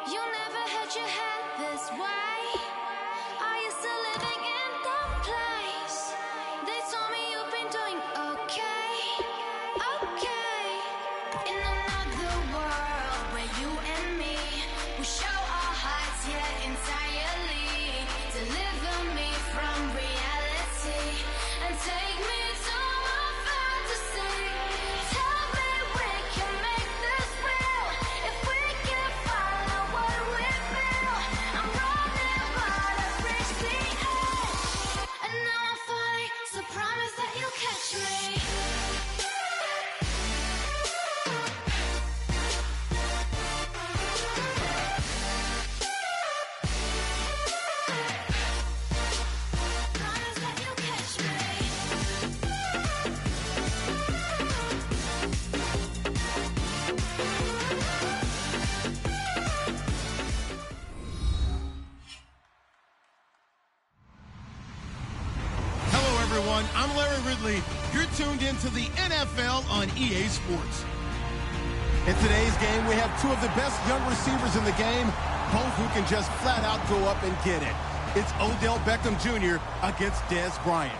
You never had your head this way. Are you still living in that place? They told me you've been doing okay, okay. In another world where you and me, we show our hearts yet entirely. Deliver me from reality and take me to my fantasy. Tell me we can make this real if we can follow what we feel. I'm running but I've reached the edge, and now I'm falling, so promise that you'll catch me. Promise that you'll catch me. Hello, everyone. I'm Larry Ridley. You're tuned into the NFL on EA Sports. In today's game, we have two of the best young receivers in the game, both who can just flat out go up and get it. It's Odell Beckham Jr. against Dez Bryant.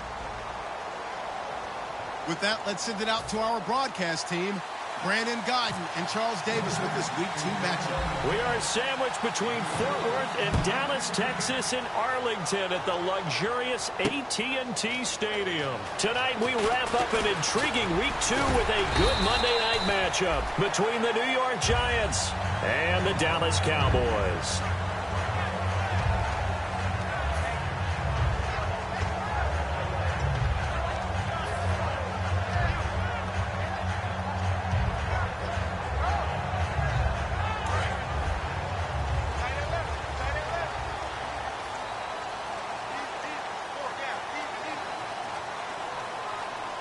With that, let's send it out to our broadcast team. Brandon Godden and Charles Davis with this Week 2 matchup. We are sandwiched between Fort Worth and Dallas, Texas, and Arlington at the luxurious AT&T Stadium. Tonight, we wrap up an intriguing Week 2 with a good Monday night matchup between the New York Giants and the Dallas Cowboys.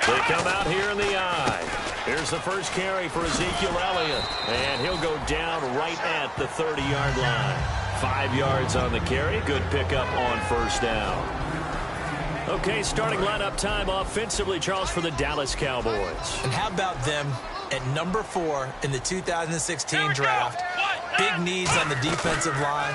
They come out here in the eye. Here's the first carry for Ezekiel Elliott, and he'll go down right at the 30-yard line. 5 yards on the carry. Good pickup on first down. Okay, starting lineup time offensively, Charles, for the Dallas Cowboys. And how about them at number 4 in the 2016 draft? Big needs on the defensive line,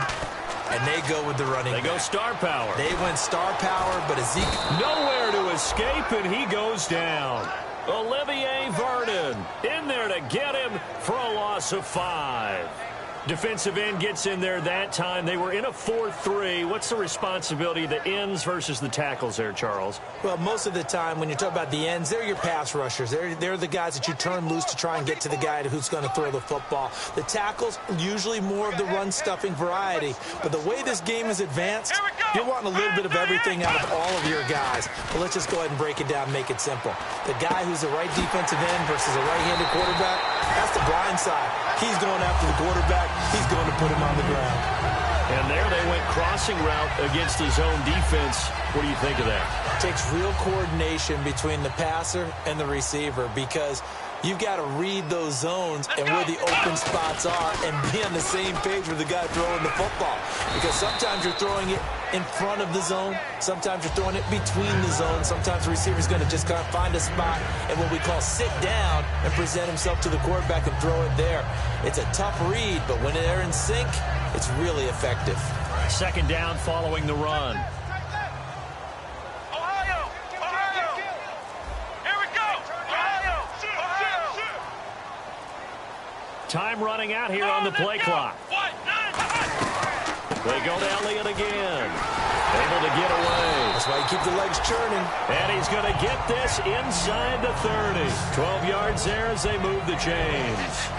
and they go with the running back. They go star power. They went star power, but Ezekiel... Nowhere to escape, and he goes down. Olivier Vernon in there to get him for a loss of 5. Defensive end gets in there that time. They were in a 4-3. What's the responsibility of the ends versus the tackles there, Charles? Well, most of the time when you talk about the ends, they're your pass rushers. They're the guys that you turn loose to try and get to the guy who's going to throw the football. The tackles, usually more of the run-stuffing variety. But the way this game is advanced, you're wanting a little bit of everything out of all of your guys. But let's just go ahead and break it down, make it simple. The guy who's the right defensive end versus a right-handed quarterback, that's the blind side. He's going after the quarterback. He's going to put him on the ground. And there they went crossing route against his own defense. What do you think of that? It takes real coordination between the passer and the receiver because you've got to read those zones and where the open spots are and be on the same page with the guy throwing the football. Because sometimes you're throwing it in front of the zone. Sometimes you're throwing it between the zones. Sometimes the receiver's going to just kind of find a spot and what we call sit down and present himself to the quarterback and throw it there. It's a tough read, but when they're in sync, it's really effective. Second down following the run. Time running out here on the play clock. They go to Elliott again. Able to get away. That's why you keep the legs churning. And he's going to get this inside the 30. 12 yards there as they move the chains.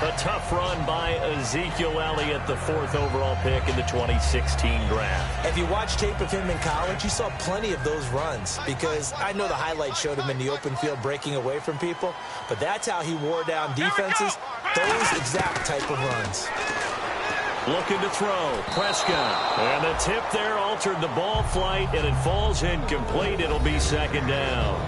A tough run by Ezekiel Elliott, the 4th overall pick in the 2016 draft. If you watch tape of him in college, you saw plenty of those runs because I know the highlights showed him in the open field breaking away from people, but that's how he wore down defenses, those exact type of runs. Looking to throw, Prescott. And the tip there altered the ball flight, and it falls incomplete. It'll be second down.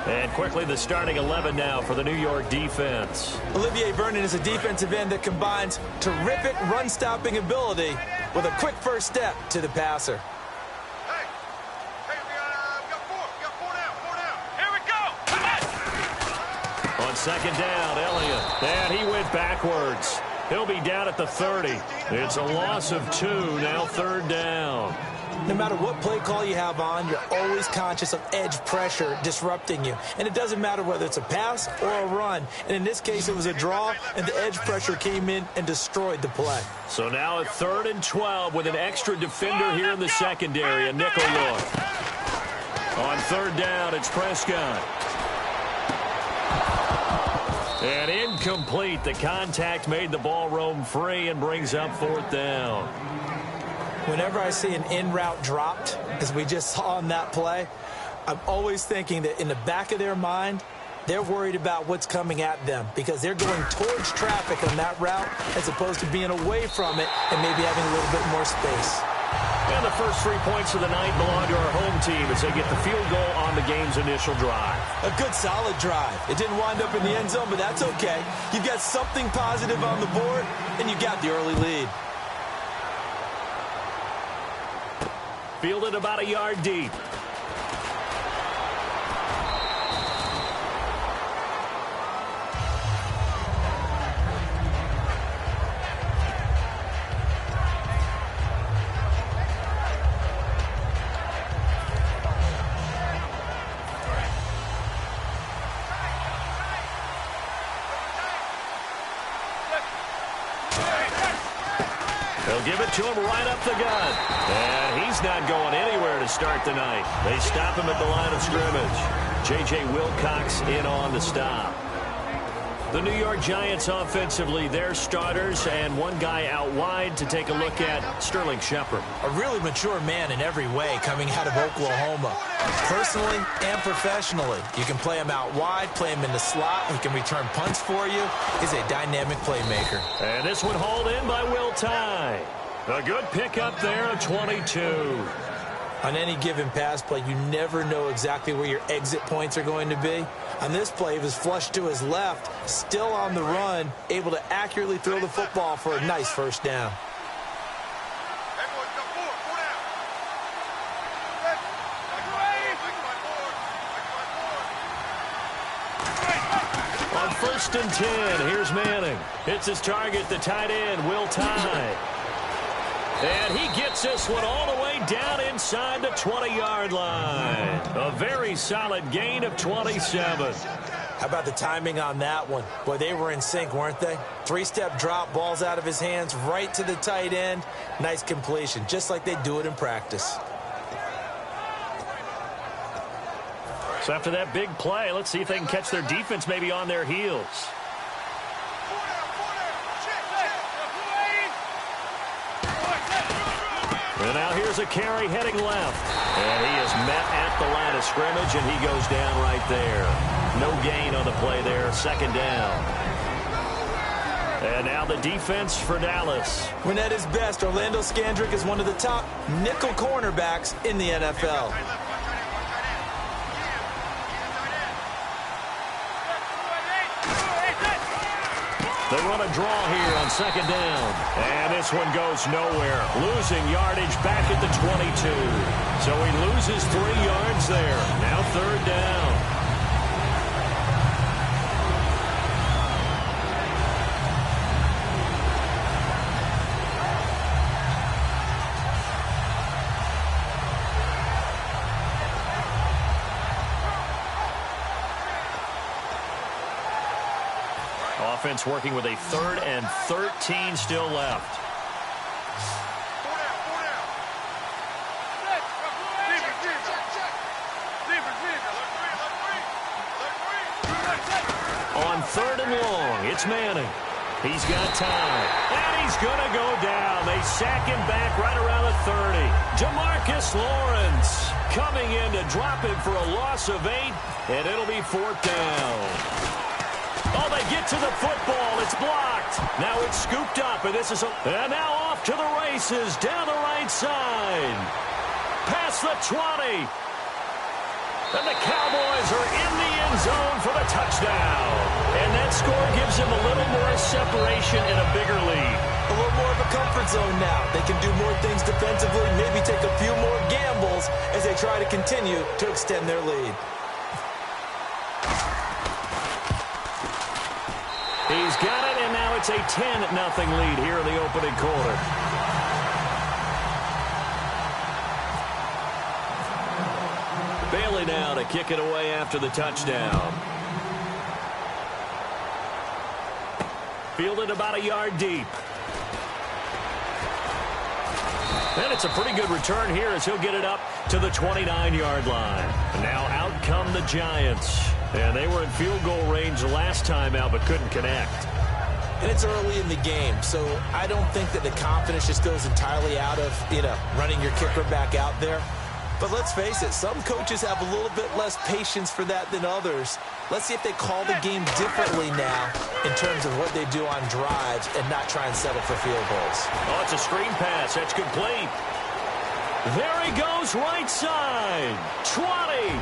And quickly, the starting 11 now for the New York defense. Olivier Vernon is a defensive end that combines terrific run-stopping ability with a quick first step to the passer. We got four down. Here we go. On second down, Elliott. And he went backwards. He'll be down at the 30. It's a loss of 2, now 3rd down. No matter what play call you have on, you're always conscious of edge pressure disrupting you. And it doesn't matter whether it's a pass or a run. And in this case, it was a draw, and the edge pressure came in and destroyed the play. So now at 3rd and 12 with an extra defender here in the secondary, a nickel look. On 3rd down, it's Prescott. And incomplete. The contact made the ball roam free and brings up 4th down. Whenever I see an in-route dropped, as we just saw on that play, I'm always thinking that in the back of their mind, they're worried about what's coming at them because they're going towards traffic on that route as opposed to being away from it and maybe having a little bit more space. And the first 3 points of the night belong to our home team as they get the field goal on the game's initial drive. A good, solid drive. It didn't wind up in the end zone, but that's okay. You've got something positive on the board, and you got the early lead. Fielded about a yard deep. They'll give it to him right up the gut. And he's not going anywhere to start the night. They stop him at the line of scrimmage. J.J. Wilcox in on the stop. The New York Giants offensively, their starters, and one guy out wide to take a look at, Sterling Shepard. A really mature man in every way coming out of Oklahoma. Personally and professionally, you can play him out wide, play him in the slot. He can return punts for you. He's a dynamic playmaker. And this one hauled in by Will Tye. A good pickup there of 22. On any given pass play, you never know exactly where your exit points are going to be. On this play, he was flushed to his left, still on the run, able to accurately throw the football for a nice first down. On 1st and 10, here's Manning. It's his target, the tight end, Will Tye. And he gets this one all the way down inside the 20-yard line. A very solid gain of 27. How about the timing on that one? Boy, they were in sync, weren't they? 3-step drop, balls out of his hands, right to the tight end. Nice completion, just like they do it in practice. So after that big play, let's see if they can catch their defense maybe on their heels. And now here's a carry heading left. And he is met at the line of scrimmage, and he goes down right there. No gain on the play there, 2nd down. And now the defense for Dallas. When at his best, Orlando Scandrick is one of the top nickel cornerbacks in the NFL. They run a draw here on 2nd down. And this one goes nowhere. Losing yardage back at the 22. So he loses 3 yards there. Now 3rd down. Offense working with a 3rd and 13 still left. On 3rd and long, it's Manning. He's got time, and he's going to go down. They sack him back right around the 30. Demarcus Lawrence coming in to drop him for a loss of 8, and it'll be 4th down. Oh, they get to the football. It's blocked. Now it's scooped up, and this is and now off to the races down the right side. Past the 20. And the Cowboys are in the end zone for the touchdown. And that score gives them a little more separation and a bigger lead. A little more of a comfort zone now. They can do more things defensively, maybe take a few more gambles as they try to continue to extend their lead. He's got it, and now it's It's a 10-0 lead here in the opening quarter. Bailey now to kick it away after the touchdown. Fielded about a yard deep. And it's a pretty good return here as he'll get it up to the 29-yard line. And now out come the Giants. And they were in field goal range last time out but couldn't connect. And it's early in the game, so I don't think that the confidence just goes entirely out of, running your kicker back out there. But let's face it, some coaches have a little bit less patience for that than others. Let's see if they call the game differently now in terms of what they do on drives and not try and settle for field goals. Oh, it's a screen pass. That's complete. There he goes, right side. 20.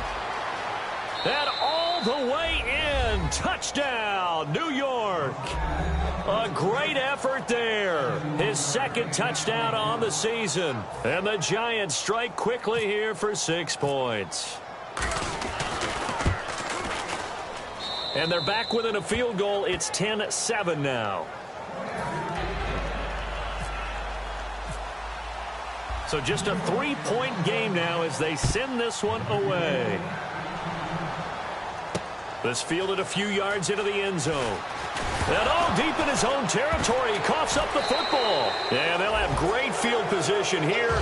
And all the way in. Touchdown, New York. A great effort there. His second touchdown on the season. And the Giants strike quickly here for 6 points. And they're back within a field goal. It's 10-7 now. So just a 3-point game now as they send this one away. This fielded a few yards into the end zone. And all deep in his own territory, he coughs up the football. And they'll have great field position here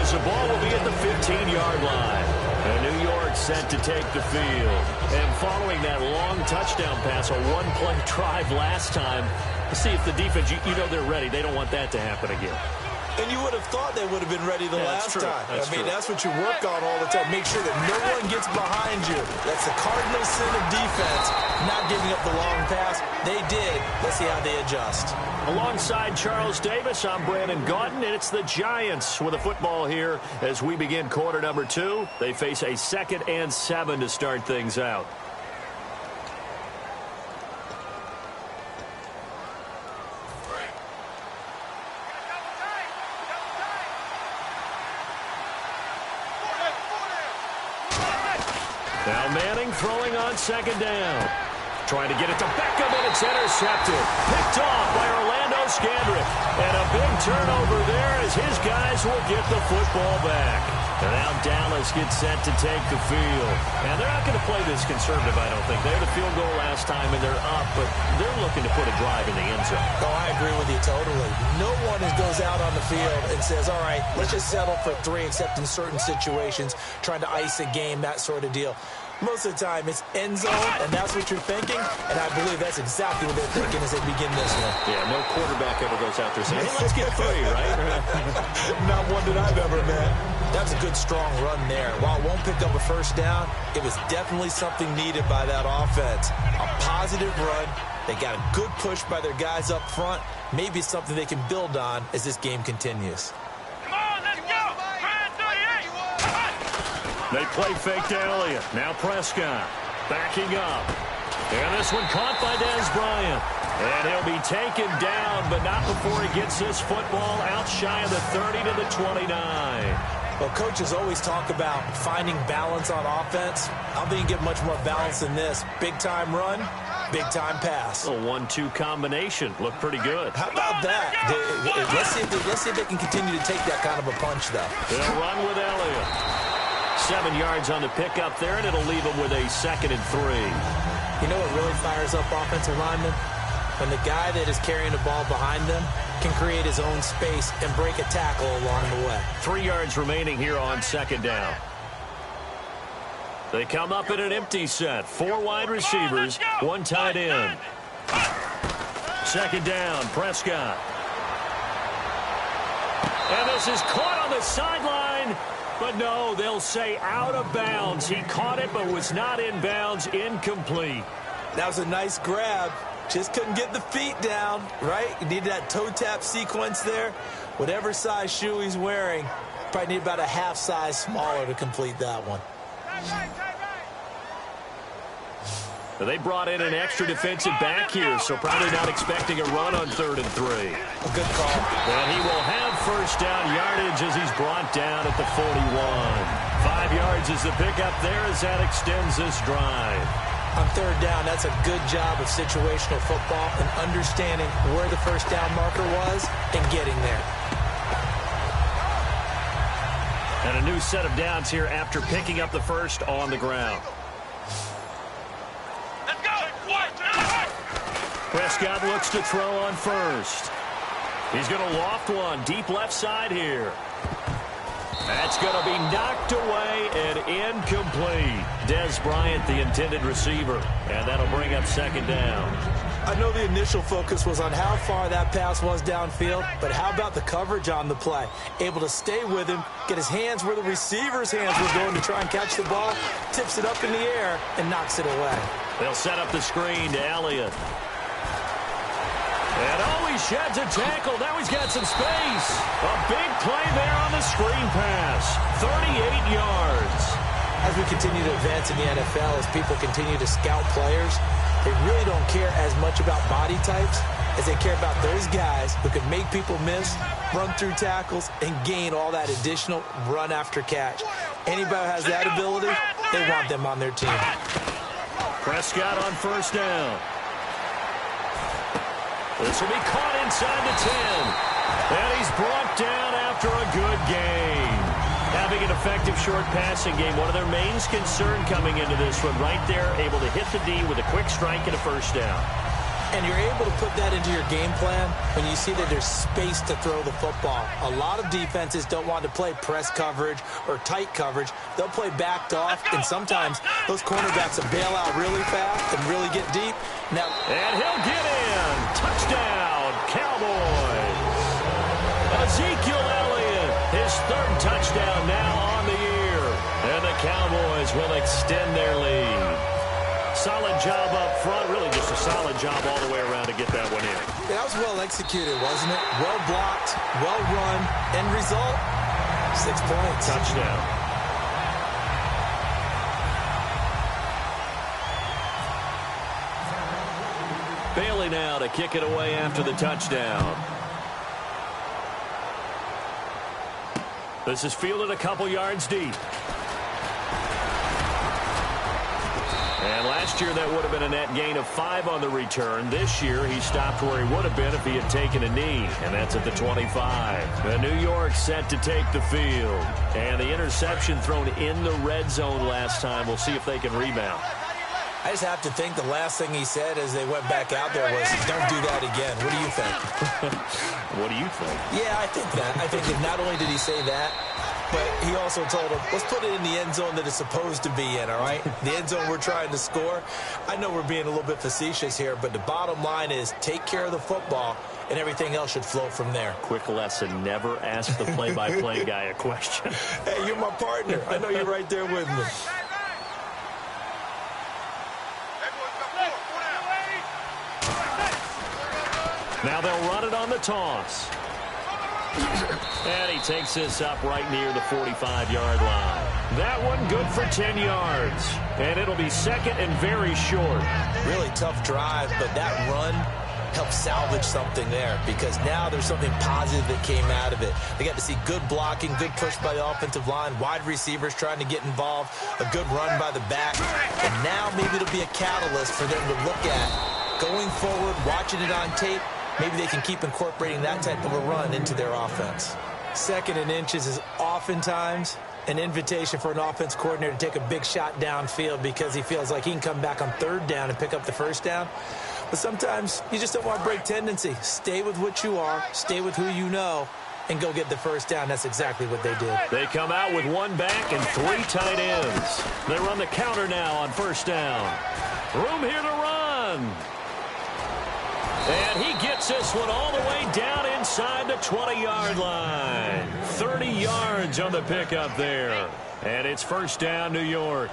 as the ball will be at the 15-yard line. And New York set to take the field. And following that long touchdown pass, a one-play drive last time, see if the defense, you know they're ready. They don't want that to happen again. And you would have thought they would have been ready the last time. That's what you work on all the time. Make sure that no one gets behind you. That's the cardinal sin of defense, not giving up the long pass. They did. Let's see how they adjust. Alongside Charles Davis, I'm Brandon Gaudin, and it's the Giants with a football here as we begin quarter number 2. They face a 2nd and 7 to start things out. Now Manning throwing on 2nd down. Trying to get it to Beckham, and it's intercepted. Picked off by Orlando Scandrick. And a big turnover there as his guys will get the football back. And now Dallas gets set to take the field. And they're not going to play this conservative, I don't think. They had a field goal last time, and they're up, but they're looking to put a drive in the end zone. Oh, I agree with you totally. No one goes out on the field and says, all right, let's just settle for 3, except in certain situations, trying to ice a game, that sort of deal. Most of the time, it's end zone, and that's what you're thinking, and I believe that's exactly what they're thinking as they begin this one. Yeah, no quarterback ever goes out there saying, hey, let's get 3, right? Not one that I've ever met. That was a good, strong run there. While it won't pick up a first down, it was definitely something needed by that offense. A positive run. They got a good push by their guys up front. Maybe something they can build on as this game continues. They play fake to Elliott. Now Prescott backing up. And this one caught by Dez Bryant. And he'll be taken down, but not before he gets this football out shy of the 30 to the 29. Well, coaches always talk about finding balance on offense. I don't think you get much more balance than this. Big-time run, big-time pass. A 1-2 combination. Looked pretty good. How about that? Let's see if they can continue to take that kind of a punch, though. They'll run with Elliott. 7 yards on the pickup there, and it'll leave them with a 2nd and 3. You know what really fires up offensive linemen? When the guy that is carrying the ball behind them can create his own space and break a tackle along the way. 3 yards remaining here on 2nd down. They come up in an empty set. 4 wide receivers, 1 tight end. 2nd down, Prescott. And this is caught on the sideline. But no, they'll say out of bounds. He caught it, but was not in bounds. Incomplete. That was a nice grab. Just couldn't get the feet down, right? You needed that toe tap sequence there. Whatever size shoe he's wearing, probably need about a half size smaller to complete that one. They brought in an extra defensive back here, so probably not expecting a run on 3rd and 3. A good call. And he will have first down yardage as he's brought down at the 41. 5 yards is the pickup there as that extends this drive. On third down, that's a good job of situational football and understanding where the first down marker was and getting there. And a new set of downs here after picking up the first on the ground. Let's go. Prescott looks to throw on first. He's going to loft one deep left side here. That's going to be knocked away and incomplete. Des Bryant, the intended receiver, and that'll bring up second down. I know the initial focus was on how far that pass was downfield, but how about the coverage on the play? Able to stay with him, get his hands where the receiver's hands were going to try and catch the ball, tips it up in the air, and knocks it away. They'll set up the screen to Elliott. And he sheds a tackle. Now he's got some space. A big play there on the screen pass. 38 yards. As we continue to advance in the NFL, as people continue to scout players, they really don't care as much about body types as they care about those guys who can make people miss, run through tackles, and gain all that additional run after catch. Anybody who has that ability, they want them on their team. Prescott on first down. This will be caught inside the 10. And he's brought down after a good game. Having an effective short passing game, one of their main concern coming into this one, right there, able to hit the D with a quick strike and a first down. And you're able to put that into your game plan when you see that there's space to throw the football. A lot of defenses don't want to play press coverage or tight coverage. They'll play backed off, and sometimes those cornerbacks will bail out really fast and really get deep. Now, and he'll get in. Touchdown, Cowboys. Ezekiel Elliott, his third touchdown now on the year. And the Cowboys will extend their lead. Solid job up front, really just a solid job all the way around to get that one in. That was well executed, wasn't it? Well blocked, well run, end result, 6 points. Touchdown. Bailey now to kick it away after the touchdown. This is fielded a couple yards deep. And last year, that would have been a net gain of 5 on the return. This year, he stopped where he would have been if he had taken a knee, and that's at the 25. The New York set to take the field. And the interception thrown in the red zone last time. We'll see if they can rebound. I just have to think the last thing he said as they went back out there was, don't do that again. What do you think? What do you think? Yeah, I think that. I think that not only did he say that, but he also told him, let's put it in the end zone that it's supposed to be in, all right? The end zone we're trying to score. I know we're being a little bit facetious here, but the bottom line is take care of the football, and everything else should flow from there. Quick lesson, never ask the play-by-play guy a question. Hey, you're my partner. I know you're right there with me. Now they'll run it on the toss. And he takes this up right near the 45-yard line. That one good for 10 yards. And it'll be second and very short. Really tough drive, but that run helped salvage something there because now there's something positive that came out of it. They got to see good blocking, good push by the offensive line, wide receivers trying to get involved, a good run by the back. And now maybe it'll be a catalyst for them to look at going forward, watching it on tape. Maybe they can keep incorporating that type of a run into their offense. Second and inches is oftentimes an invitation for an offense coordinator to take a big shot downfield because he feels like he can come back on third down and pick up the first down. But sometimes you just don't want to break tendency. Stay with what you are, stay with who you know, and go get the first down. That's exactly what they did. They come out with one back and 3 tight ends. They run the counter now on first down. Room here to run. And he gets this one all the way down inside the 20-yard line. 30 yards on the pickup there. And it's first down, New York.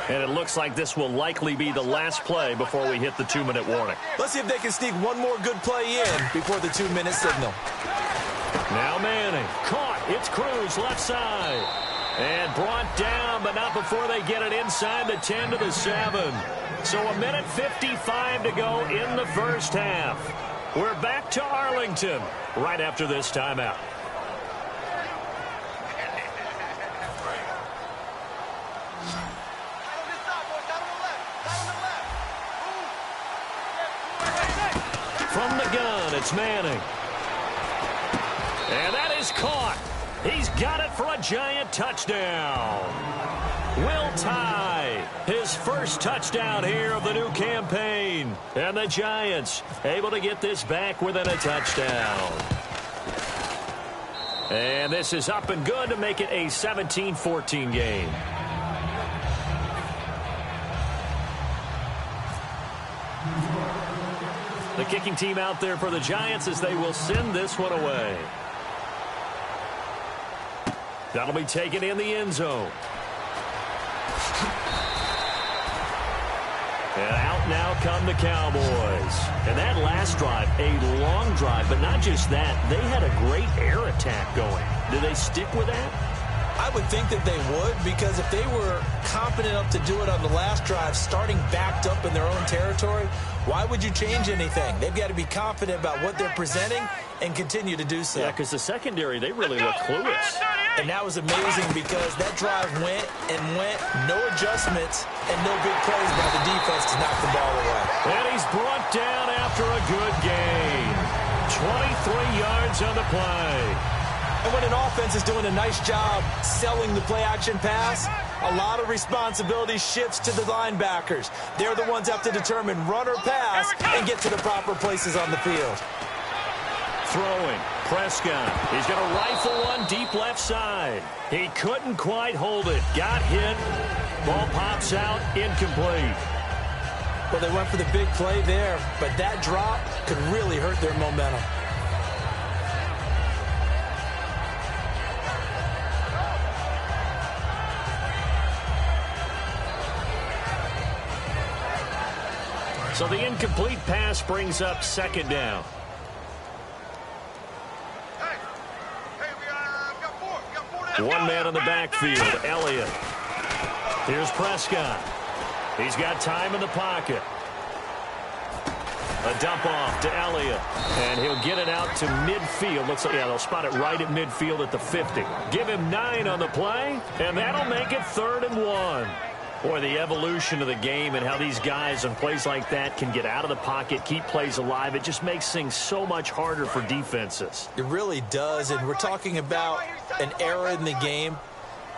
And it looks like this will likely be the last play before we hit the 2-minute warning. Let's see if they can sneak one more good play in before the 2-minute signal. Now Manning, caught, it's Cruz, left side. And brought down, but not before they get it inside the 10 to the 7. So 1:55 to go in the first half. We're back to Arlington right after this timeout. From the gun, it's Manning. And that is caught. He's got it for a giant touchdown. Will Tye, his first touchdown here of the new campaign. And the Giants able to get this back within a touchdown. And this is up and good to make it a 17-14 game. The kicking team out there for the Giants as they will send this one away. That'll be taken in the end zone. And out now come the Cowboys. And that last drive, a long drive, but not just that. They had a great air attack going. Do they stick with that? I would think that they would, because if they were confident enough to do it on the last drive, starting backed up in their own territory, why would you change anything? They've got to be confident about what they're presenting and continue to do so. Yeah, because the secondary, they really look clueless. And that was amazing because that drive went and went, no adjustments and no big plays by the defense to knock the ball away. And he's brought down after a good gain. 23 yards on the play. And when an offense is doing a nice job selling the play-action pass, a lot of responsibility shifts to the linebackers. They're the ones that have to determine run or pass and get to the proper places on the field. Throwing, Prescott. He's going to rifle one deep left side. He couldn't quite hold it. Got hit. Ball pops out, incomplete. Well, they went for the big play there, but that drop could really hurt their momentum. So the incomplete pass brings up second down. One man on the backfield, Elliott. Here's Prescott. He's got time in the pocket. A dump off to Elliott. And he'll get it out to midfield. Looks like, yeah, they'll spot it right at midfield at the 50. Give him 9 on the play, and that'll make it 3rd and 1. Boy, the evolution of the game and how these guys on plays like that can get out of the pocket, keep plays alive, it just makes things so much harder for defenses. It really does, and we're talking about an era in the game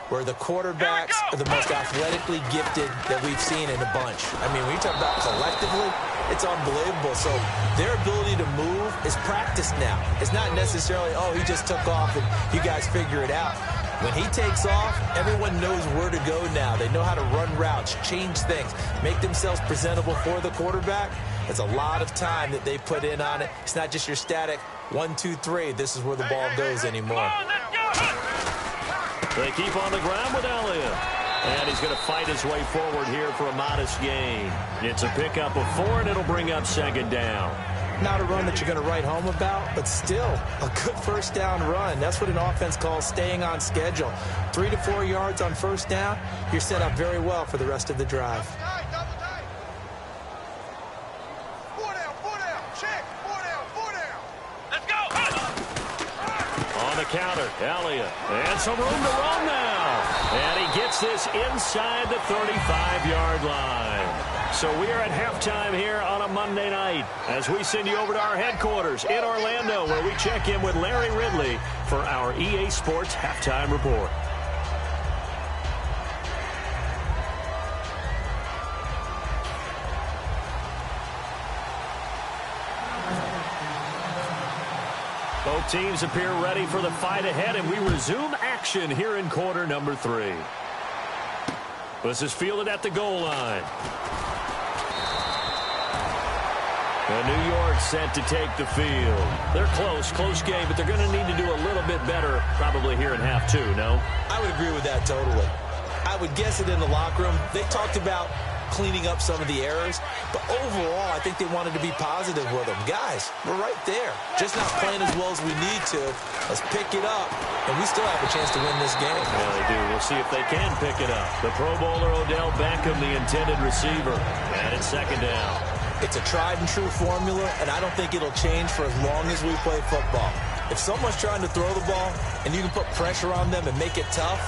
where the quarterbacks are the most athletically gifted that we've seen in a bunch. I mean, when you talk about collectively, it's unbelievable. So their ability to move is practiced now. It's not necessarily, oh, he just took off and you guys figure it out. When he takes off, everyone knows where to go now. They know how to run routes, change things, make themselves presentable for the quarterback. It's a lot of time that they put in on it. It's not just your static 1, 2, 3. This is where the ball goes anymore. They keep on the ground with Elliott. And he's going to fight his way forward here for a modest gain. It's a pickup of 4, and it'll bring up second down. Not a run that you're going to write home about, but still a good first down run. That's what an offense calls staying on schedule. 3 to 4 yards on first down, you're set up very well for the rest of the drive. Let's go. On the counter, Elliott. And some room to run now. And he gets this inside the 35-yard line. So we are at halftime here on a Monday night as we send you over to our headquarters in Orlando, where we check in with Larry Ridley for our EA Sports Halftime Report. Both teams appear ready for the fight ahead, and we resume action here in quarter number 3. This is fielded at the goal line. And New York set to take the field. They're close game, but they're going to need to do a little bit better probably here in half 2, no? I would agree with that totally. I would guess it in the locker room. They talked about cleaning up some of the errors, but overall, I think they wanted to be positive with them. Guys, we're right there. Just not playing as well as we need to. Let's pick it up, and we still have a chance to win this game. Yeah, they do. We'll see if they can pick it up. The Pro Bowler Odell Beckham, the intended receiver, and it's second down. It's a tried-and-true formula, and I don't think it'll change for as long as we play football. If someone's trying to throw the ball and you can put pressure on them and make it tough,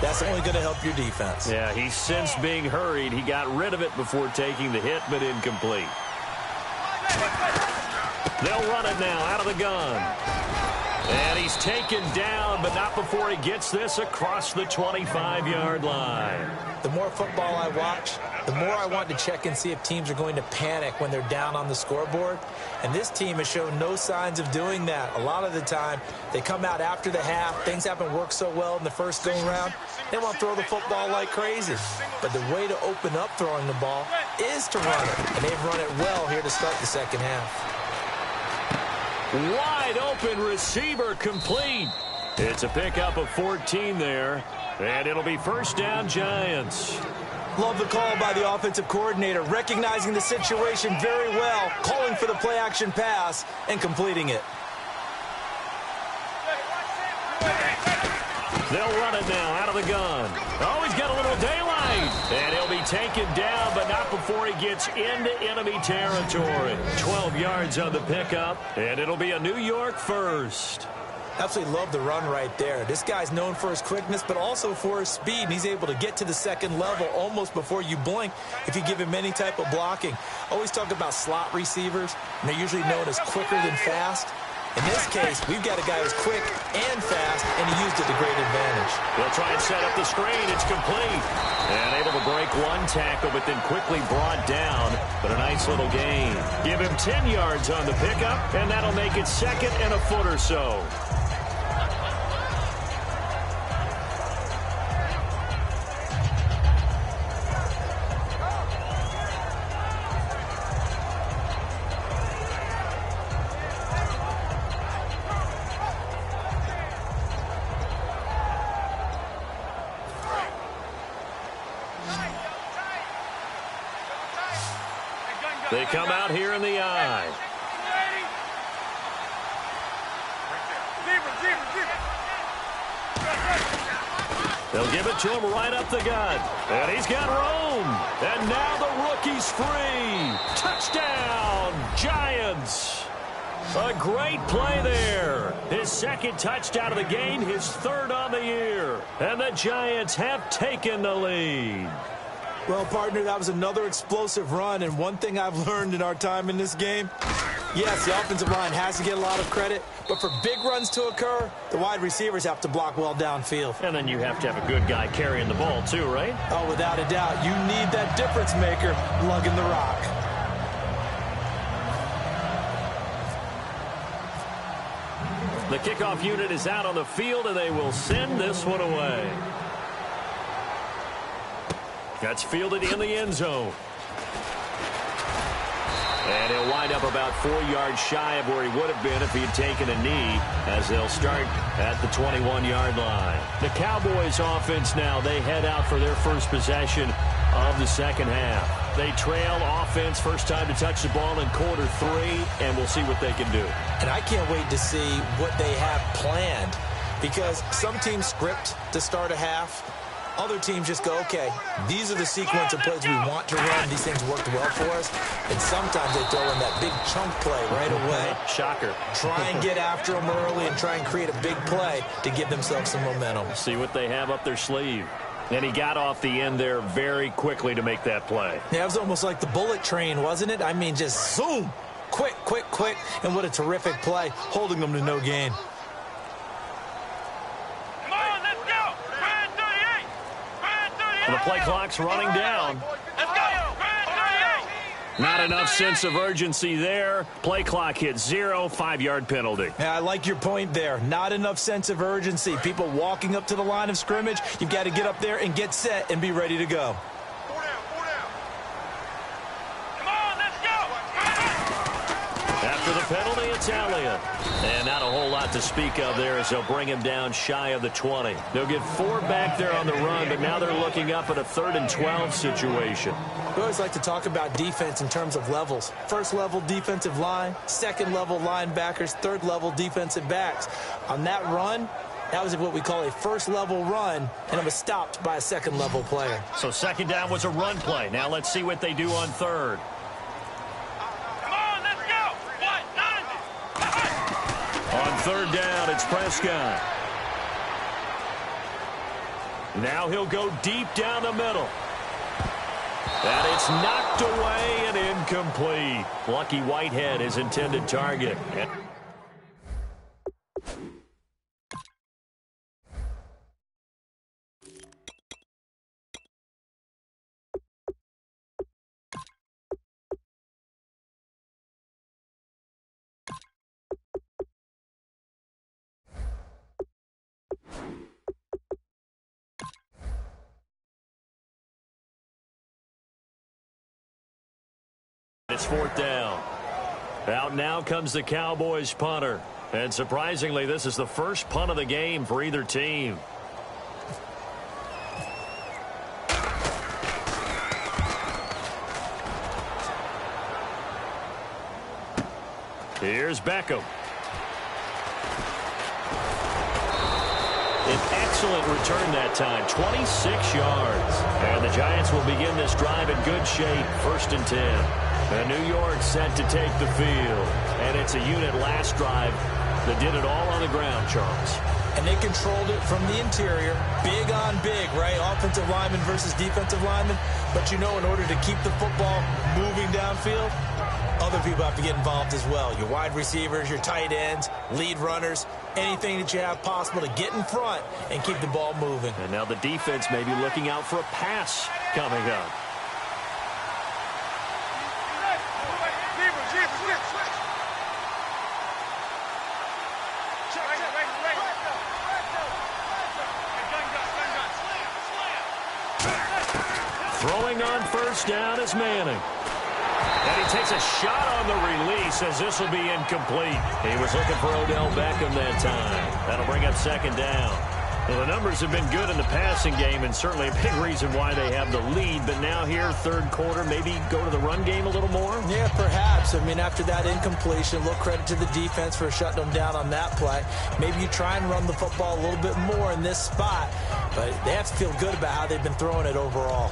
that's only going to help your defense. Yeah, he's since being hurried. He got rid of it before taking the hit, but incomplete. They'll run it now out of the gun. And he's taken down, but not before he gets this across the 25-yard line. The more football I watch, the more I want to check and see if teams are going to panic when they're down on the scoreboard. And this team has shown no signs of doing that. A lot of the time, they come out after the half. Things haven't worked so well in the first go-round. They want to throw the football like crazy. But the way to open up throwing the ball is to run it. And they've run it well here to start the second half. Wide open receiver complete. It's a pickup of 14 there. And it'll be first down, Giants. Love the call by the offensive coordinator, recognizing the situation very well, calling for the play-action pass, and completing it. They'll run it now out of the gun. Oh, he's got a little daylight. And he'll be taken down, but not before he gets into enemy territory. 12 yards on the pickup, and it'll be a New York first. Absolutely love the run right there. This guy's known for his quickness, but also for his speed, and he's able to get to the second level almost before you blink if you give him any type of blocking. Always talk about slot receivers, and they're usually known as quicker than fast. In this case, we've got a guy who's quick and fast, and he used it to great advantage. They'll try and set up the screen. It's complete. And able to break one tackle, but then quickly brought down. But a nice little gain. Give him 10 yards on the pickup, and that'll make it second and a foot or so. They come out here in the eye. They'll give it to him right up the gut. And he's got room. And now the rookie's free. Touchdown, Giants. A great play there. His second touchdown of the game, his third on the year. And the Giants have taken the lead. Well, partner, that was another explosive run, and one thing I've learned in our time in this game, yes, the offensive line has to get a lot of credit, but for big runs to occur, the wide receivers have to block well downfield. And then you have to have a good guy carrying the ball too, right? Oh, without a doubt. You need that difference maker lugging the rock. The kickoff unit is out on the field, and they will send this one away. That's fielded in the end zone. And he'll wind up about 4 yards shy of where he would have been if he had taken a knee, as they'll start at the 21-yard line. The Cowboys offense now, they head out for their first possession of the second half. They trail offense, first time to touch the ball in quarter 3, and we'll see what they can do. And I can't wait to see what they have planned, because some teams script to start a half. Other teams just go, okay, these are the sequence of plays we want to run. These things worked well for us. And sometimes they throw in that big chunk play right away. Shocker. Try and get after them early and try and create a big play to give themselves some momentum. See what they have up their sleeve. And he got off the end there very quickly to make that play. Yeah, it was almost like the bullet train, wasn't it? I mean, just zoom. Quick, quick, quick. And what a terrific play, holding them to no gain. The play clock's running down. Let's go. Not enough sense of urgency there. Play clock hit 0, 5-yard penalty. Yeah, I like your point there. Not enough sense of urgency. People walking up to the line of scrimmage, you've got to get up there and get set and be ready to go. 4 down. Come on, let's go. After the penalty, it's Elliott. And not a whole lot to speak of there as they'll bring him down shy of the 20. They'll get 4 back there on the run, but now they're looking up at a 3rd and 12 situation. We always like to talk about defense in terms of levels. First level defensive line, second level linebackers, third level defensive backs. On that run, that was what we call a first level run, and it was stopped by a second level player. So second down was a run play. Now let's see what they do on third. Third down, it's Prescott. Now he'll go deep down the middle. And it's knocked away and incomplete. Lucky Whitehead, his intended target. It's fourth down. Out now comes the Cowboys punter. And surprisingly, this is the first punt of the game for either team. Here's Beckham. An excellent return that time, 26 yards. And the Giants will begin this drive in good shape, 1st and 10. And New York set to take the field. And it's a unit last drive that did it all on the ground, Charles. And they controlled it from the interior. Big on big, right? Offensive lineman versus defensive lineman. But you know, in order to keep the football moving downfield, other people have to get involved as well. Your wide receivers, your tight ends, lead runners, anything that you have possible to get in front and keep the ball moving. And now the defense may be looking out for a pass coming up. Throwing on first down is Manning. And he takes a shot on the release as this will be incomplete. He was looking for Odell Beckham that time. That'll bring up second down. Well, the numbers have been good in the passing game and certainly a big reason why they have the lead. But now here, third quarter, maybe go to the run game a little more? Yeah, perhaps. I mean, after that incompletion, a little credit to the defense for shutting them down on that play. Maybe you try and run the football a little bit more in this spot. But they have to feel good about how they've been throwing it overall.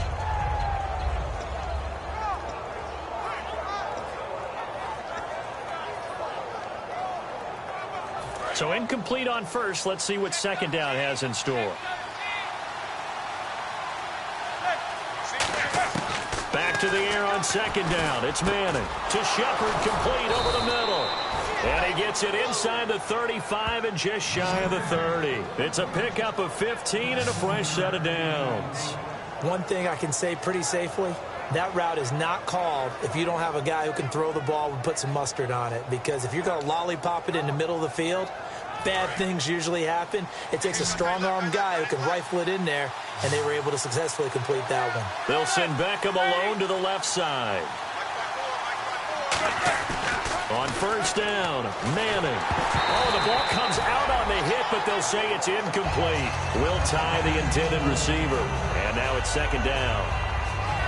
So incomplete on first. Let's see what second down has in store. Back to the air on second down. It's Manning to Shepard, complete over the middle. And he gets it inside the 35 and just shy of the 30. It's a pickup of 15 and a fresh set of downs. One thing I can say pretty safely, that route is not called if you don't have a guy who can throw the ball and put some mustard on it. Because if you're going to lollipop it in the middle of the field, bad things usually happen. It takes a strong-arm guy who can rifle it in there, and they were able to successfully complete that one. They'll send Beckham alone to the left side. On first down, Manning. Oh, the ball comes out on the hit, but they'll say it's incomplete. Will tie the intended receiver. And now it's second down.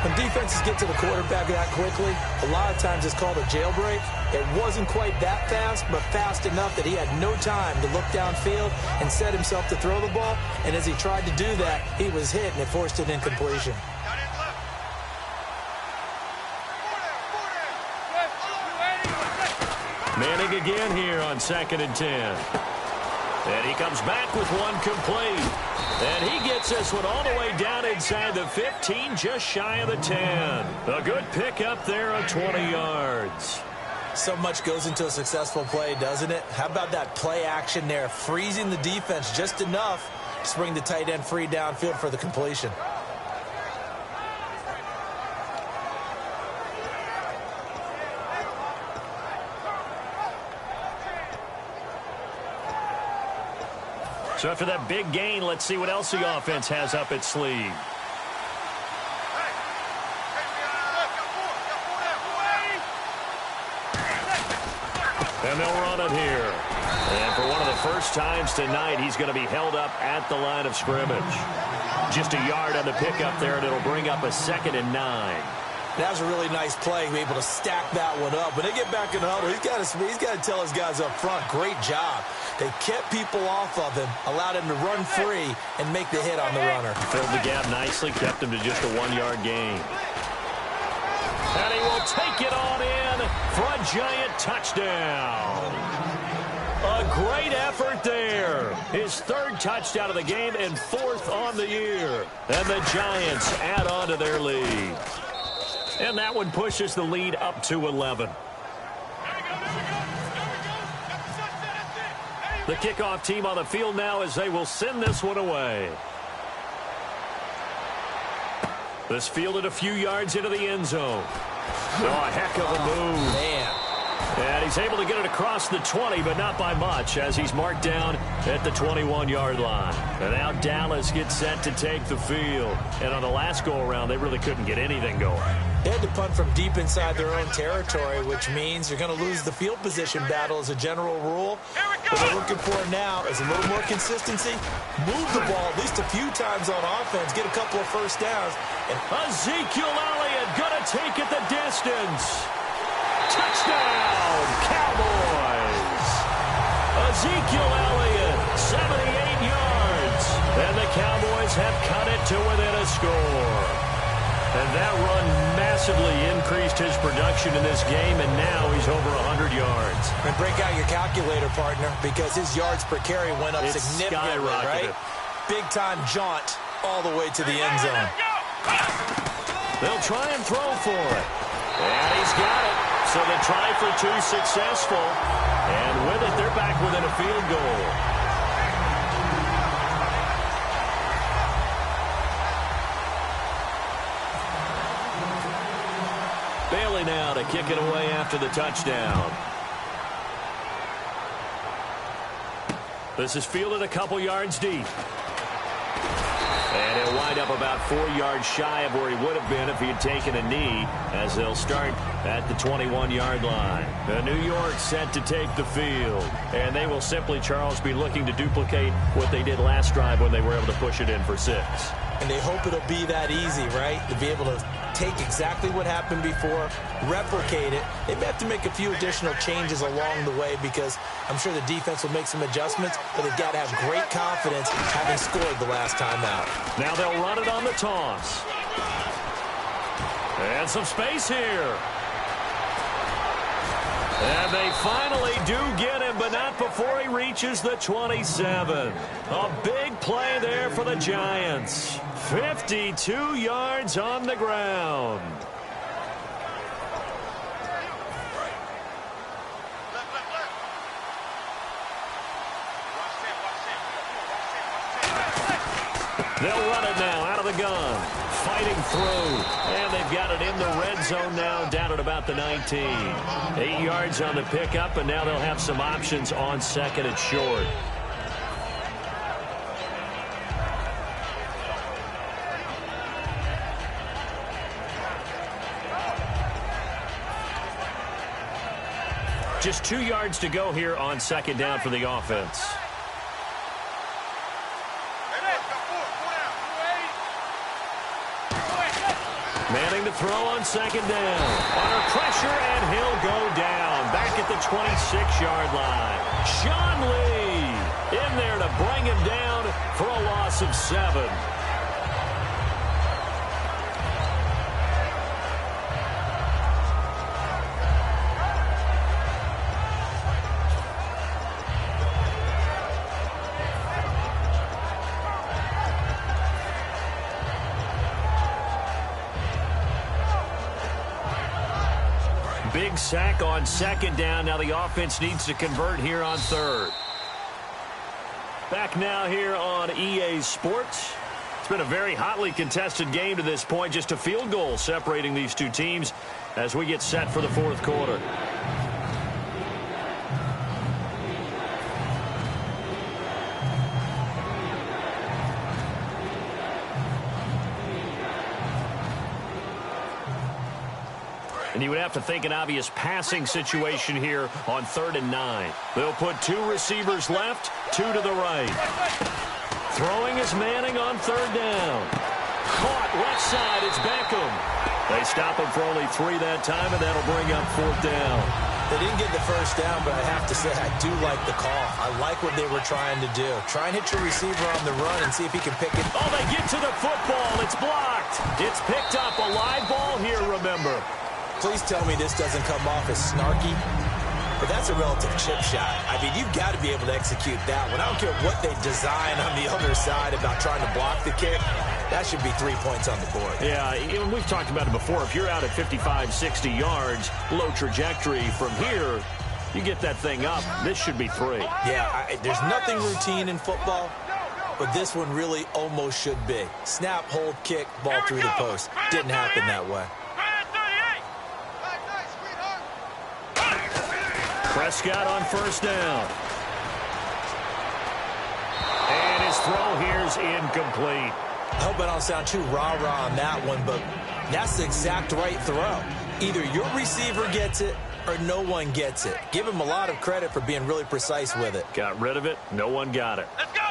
When defenses get to the quarterback that quickly, a lot of times it's called a jailbreak. It wasn't quite that fast, but fast enough that he had no time to look downfield and set himself to throw the ball. And as he tried to do that, he was hit, and it forced an incompletion. Manning again here on 2nd and 10. And he comes back with one complete. And he gets this one all the way down inside the 15, just shy of the 10. A good pickup there of 20 yards. So much goes into a successful play, doesn't it? How about that play action there, freezing the defense just enough to bring the tight end free downfield for the completion. So after that big gain, let's see what else the offense has up its sleeve. And they'll run it here. And for one of the first times tonight, he's going to be held up at the line of scrimmage. Just a yard on the pickup there, and it'll bring up a 2nd and 9. That was a really nice play, be able to stack that one up. When they get back in the huddle, he's got to tell his guys up front, great job. They kept people off of him, allowed him to run free and make the hit on the runner. Filled the gap nicely, kept him to just a 1-yard gain. And he will take it on in for a giant touchdown. A A great effort there. His third touchdown of the game and fourth on the year. And the Giants add on to their lead. And that one pushes the lead up to 11. The kickoff team on the field now as they will send this one away. This fielded a few yards into the end zone. Oh, a heck of a move. Man. And he's able to get it across the 20, but not by much, as he's marked down at the 21-yard line. And now Dallas gets set to take the field. And on the last go-around, they really couldn't get anything going. They had to punt from deep inside their own territory, which means you're going to lose the field position battle as a general rule. What they're looking for now is a little more consistency. Move the ball at least a few times on offense, get a couple of first downs. And Ezekiel Elliott going to take it the distance. Touchdown, Cowboys! Ezekiel Elliott, 78 yards. And the Cowboys have cut it to within a score. And that run massively increased his production in this game, and now he's over 100 yards. And break out your calculator, partner, because his yards per carry went up significantly, right? Big-time jaunt all the way to the end zone. They'll try and throw for it. And he's got it. So the try for two successful. And with it, they're back within a field goal. Bailey now to kick it away after the touchdown. This is fielded a couple yards deep. And he'll wind up about 4 yards shy of where he would have been if he had taken a knee, as they'll start at the 21-yard line. The New York set to take the field. And they will simply, Charles, be looking to duplicate what they did last drive when they were able to push it in for 6. And they hope it'll be that easy, right? To be able to take exactly what happened before, replicate it. They may have to make a few additional changes along the way because I'm sure the defense will make some adjustments, but they've got to have great confidence having scored the last time out. Now they'll run it on the toss. And some space here. And they finally do get him, but not before he reaches the 27. A big play there for the Giants. 52 yards on the ground. They'll run it now out of the gun. Fighting through. And they've got it in the red zone now, down at about the 19. 8 yards on the pickup, and now they'll have some options on second and short. Just 2 yards to go here on second down for the offense. Manning to throw on second down. Under pressure, and he'll go down. Back at the 26-yard line. Sean Lee in there to bring him down for a loss of 7. Big sack on second down. Now the offense needs to convert here on third. Back now here on EA Sports. It's been a very hotly contested game to this point. Just a field goal separating these two teams as we get set for the fourth quarter. And you would have to think an obvious passing situation here on 3rd and 9. They'll put 2 receivers left, 2 to the right. Throwing is Manning on 3rd down. Caught left side, it's Beckham. They stop him for only 3 that time, and that'll bring up 4th down. They didn't get the first down, but I have to say I do like the call. I like what they were trying to do. Try and hit your receiver on the run and see if he can pick it. Oh, they get to the football. It's blocked. It's picked up. A live ball here, remember. Please tell me this doesn't come off as snarky. But that's a relative chip shot. I mean, you've got to be able to execute that one. I don't care what they design on the other side about trying to block the kick. That should be 3 points on the board. Yeah, we've talked about it before. If you're out at 55, 60 yards, low trajectory from here, you get that thing up, this should be 3. Yeah, there's nothing routine in football, but this one really almost should be. Snap, hold, kick, ball through the post. Didn't happen that way. Prescott on first down. And his throw here's incomplete. I hope I don't sound too rah-rah on that one, but that's the exact right throw. Either your receiver gets it or no one gets it. Give him a lot of credit for being really precise with it. Got rid of it. No one got it. Let's go.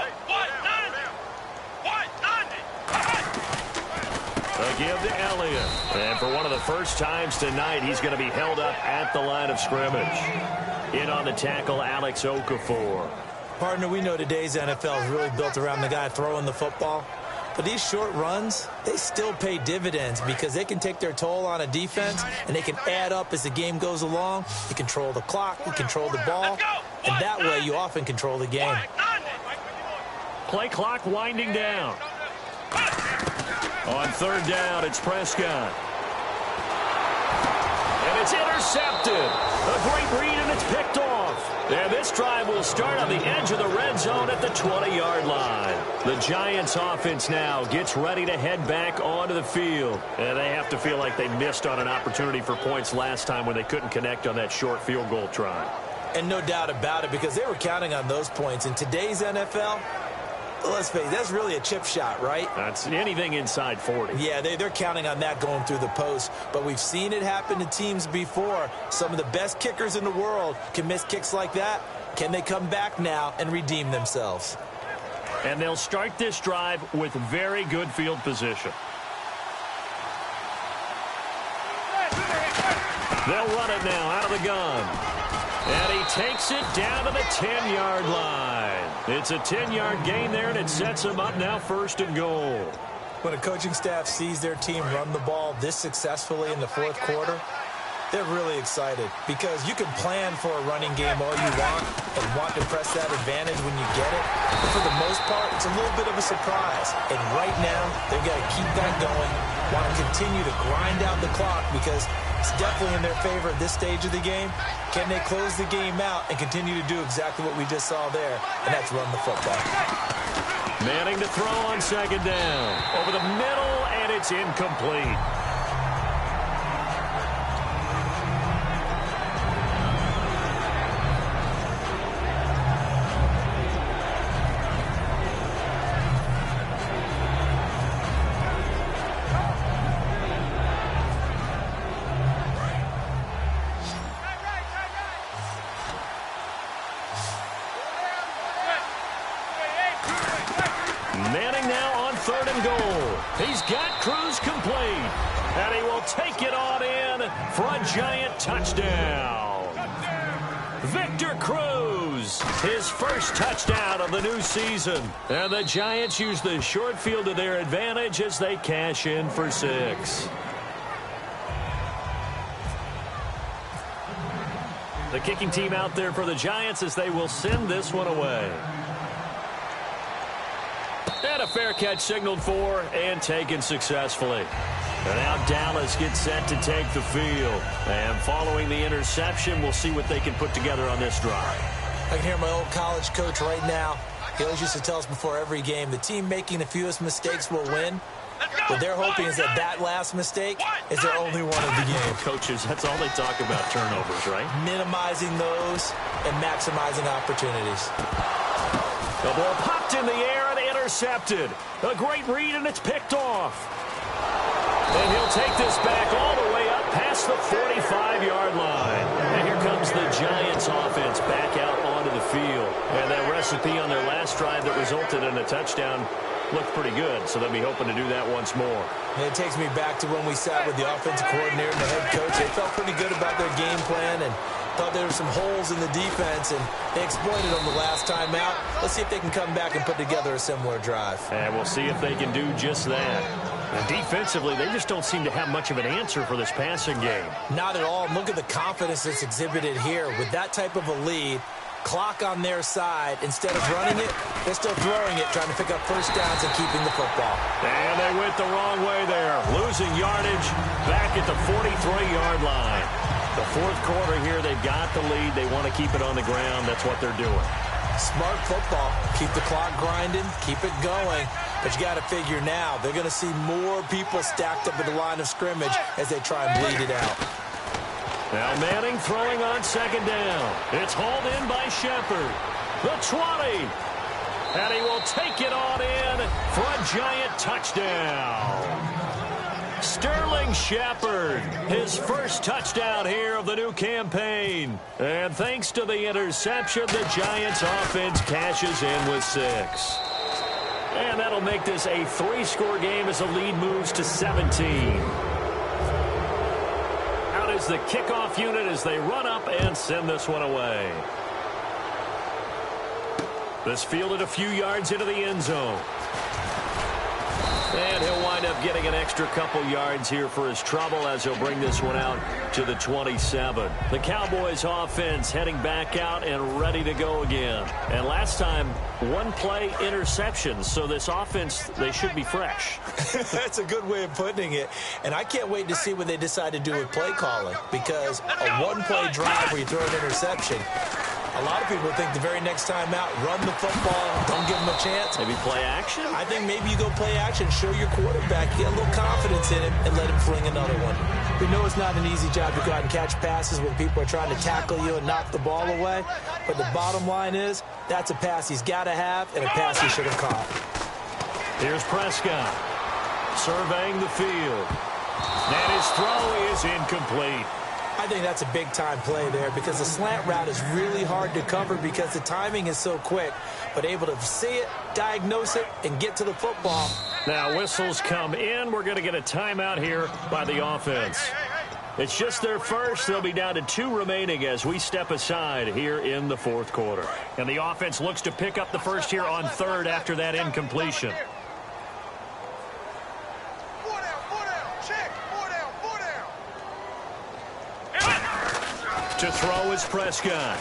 A give to Elliott. And for one of the first times tonight, he's going to be held up at the line of scrimmage. In on the tackle, Alex Okafor. Partner, we know today's NFL is really built around the guy throwing the football. But these short runs, they still pay dividends because they can take their toll on a defense and they can add up as the game goes along. You control the clock, you control the ball, and that way you often control the game. Play clock winding down. On third down, it's Prescott. And it's intercepted. A great read, and it's picked off. And this drive will start on the edge of the red zone at the 20-yard line. The Giants offense now gets ready to head back onto the field. And they have to feel like they missed on an opportunity for points last time when they couldn't connect on that short field goal try. And no doubt about it, because they were counting on those points. In today's NFL, let's face it, that's really a chip shot, right? That's anything inside 40. Yeah, they're counting on that going through the post. But we've seen it happen to teams before. Some of the best kickers in the world can miss kicks like that. Can they come back now and redeem themselves? And they'll start this drive with very good field position. They'll run it now out of the gun. And he takes it down to the 10-yard line. It's a 10-yard gain there, and it sets him up now first and goal. When a coaching staff sees their team run the ball this successfully in the fourth quarter, they're really excited because you can plan for a running game all you want to press that advantage when you get it. But for the most part, it's a little bit of a surprise. And right now, they've got to keep that going, want to continue to grind out the clock because it's definitely in their favor at this stage of the game. Can they close the game out and continue to do exactly what we just saw there, and that's run the football. Manning to throw on second down. Over the middle, and it's incomplete. Manning now on third and goal. He's got Cruz complete. And he will take it on in for a Giant touchdown. Victor Cruz, his first touchdown of the new season. And the Giants use the short field to their advantage as they cash in for 6. The kicking team out there for the Giants as they will send this one away. And a fair catch signaled for and taken successfully. And now Dallas gets set to take the field. And following the interception, we'll see what they can put together on this drive. I can hear my old college coach right now. He always used to tell us before every game, the team making the fewest mistakes will win. What they're hoping is that last mistake is their only one of the game. Coaches, that's all they talk about, turnovers, right? Minimizing those and maximizing opportunities. The ball popped in the air and intercepted. A great read, and it's picked off. And he'll take this back all the way up past the 45-yard line. And here comes the Giants offense back out onto the field. And that recipe on their last drive that resulted in a touchdown looked pretty good, so they'll be hoping to do that once more. And it takes me back to when we sat with the offensive coordinator and the head coach. They felt pretty good about their game plan and thought there were some holes in the defense, and they exploited them the last time out. Let's see if they can come back and put together a similar drive. And we'll see if they can do just that. And defensively, they just don't seem to have much of an answer for this passing game. Not at all. Look at the confidence that's exhibited here. With that type of a lead, clock on their side, instead of running it, they're still throwing it, trying to pick up first downs and keeping the football. And they went the wrong way there. Losing yardage back at the 43-yard line. The fourth quarter here, they've got the lead. They want to keep it on the ground. That's what they're doing. Smart football. Keep the clock grinding. Keep it going. But you got to figure now, they're going to see more people stacked up at the line of scrimmage as they try and bleed it out. Now Manning throwing on second down. It's hauled in by Shepard. The 20. And he will take it on in for a giant touchdown. Sterling Shepard, his first touchdown here of the new campaign. And thanks to the interception, the Giants offense cashes in with 6. And that'll make this a 3-score game as the lead moves to 17. Out is the kickoff unit as they run up and send this one away. This fielded a few yards into the end zone. And he'll wind up getting an extra couple yards here for his trouble as he'll bring this one out to the 27. The Cowboys offense heading back out and ready to go again. And last time, one play interception. So this offense, they should be fresh. That's a good way of putting it. And I can't wait to see what they decide to do with play calling. Because a one-play drive where you throw an interception, a lot of people think the very next time out, run the football, don't give them a chance. Maybe play action? I think maybe you go play action, show your quarterback, get a little confidence in him, and let him fling another one. We know it's not an easy job to go out and catch passes when people are trying to tackle you and knock the ball away. But the bottom line is, that's a pass he's got to have and a pass he should have caught. Here's Prescott surveying the field. And his throw is incomplete. I think that's a big-time play there because the slant route is really hard to cover because the timing is so quick, but able to see it, diagnose it, and get to the football. Now whistles come in. We're going to get a timeout here by the offense. It's just their first. They'll be down to 2 remaining as we step aside here in the fourth quarter. And the offense looks to pick up the first here on third after that incompletion. To throw is Prescott.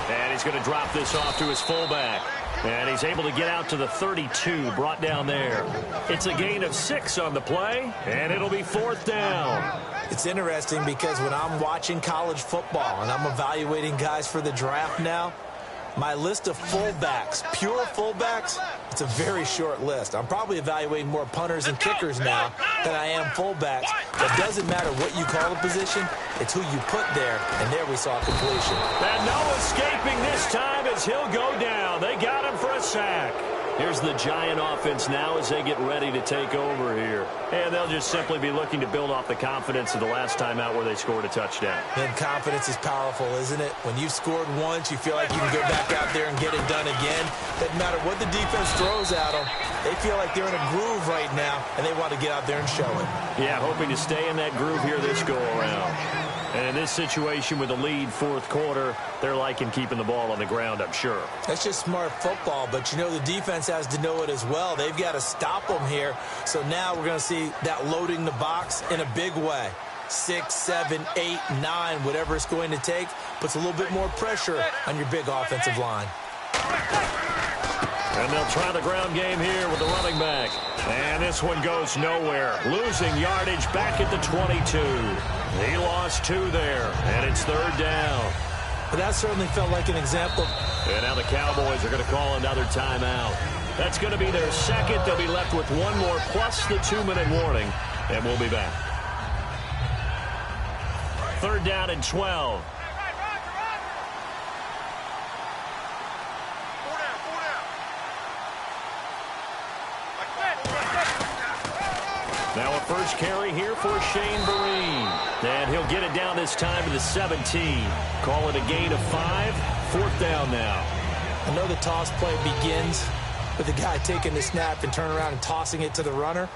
And he's going to drop this off to his fullback. And he's able to get out to the 32, brought down there. It's a gain of 6 on the play, and it'll be 4th down. It's interesting because when I'm watching college football and I'm evaluating guys for the draft now, my list of fullbacks, pure fullbacks, it's a very short list. I'm probably evaluating more punters and kickers now than I am fullbacks. It doesn't matter what you call a position, it's who you put there, and there we saw completion. And no escaping this time as he'll go down. They got him for a sack. Here's the Giant offense now as they get ready to take over here. And they'll just simply be looking to build off the confidence of the last time out where they scored a touchdown. And confidence is powerful, isn't it? When you've scored once, you feel like you can go back out there and get it done again. Doesn't matter what the defense throws at them. They feel like they're in a groove right now, and they want to get out there and show it. Yeah, hoping to stay in that groove here this go-around. And in this situation with the lead fourth quarter, they're liking keeping the ball on the ground, I'm sure. That's just smart football, but you know the defense has to know it as well. They've got to stop them here. So now we're going to see that loading the box in a big way. 6, 7, 8, 9, whatever it's going to take, puts a little bit more pressure on your big offensive line. And they'll try the ground game here with the running back. And this one goes nowhere. Losing yardage back at the 22. He lost 2 there, and it's 3rd down. But that certainly felt like an example. And now the Cowboys are going to call another timeout. That's going to be their second. They'll be left with 1 more plus the 2-minute warning, and we'll be back. 3rd down and 12. Now a first carry here for Shane Vereen. And he'll get it down this time to the 17. Call it a gain of 5. 4th down now. I know the toss play begins with the guy taking the snap and turn around and tossing it to the runner.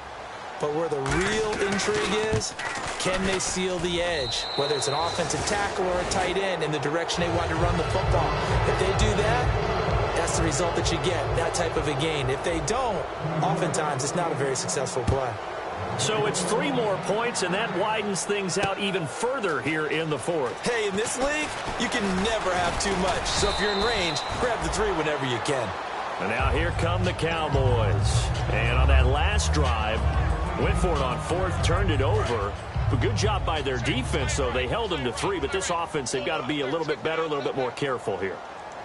But where the real intrigue is, can they seal the edge? Whether it's an offensive tackle or a tight end in the direction they want to run the football. If they do that, that that's the result that you get, that type of a gain. If they don't, oftentimes it's not a very successful play. So it's 3 more points, and that widens things out even further here in the fourth. Hey, in this league, you can never have too much. So if you're in range, grab the 3 whenever you can. And now here come the Cowboys. And on that last drive, went for it on 4th, turned it over. But good job by their defense, though. They held them to 3, but this offense, they've got to be a little bit better, a little bit more careful here.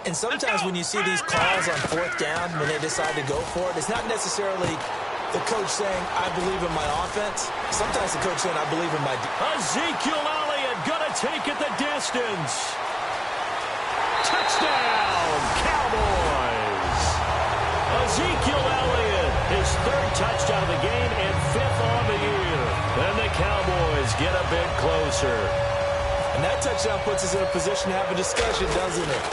And sometimes when you see these calls on 4th down, when they decide to go for it, it's not necessarily the coach saying, I believe in my offense. Sometimes the coach saying, I believe in my Ezekiel Elliott gonna take it the distance. Touchdown, Cowboys. Ezekiel Elliott, his 3rd touchdown of the game and 5th on the year. And the Cowboys get a bit closer. And that touchdown puts us in a position to have a discussion, doesn't it?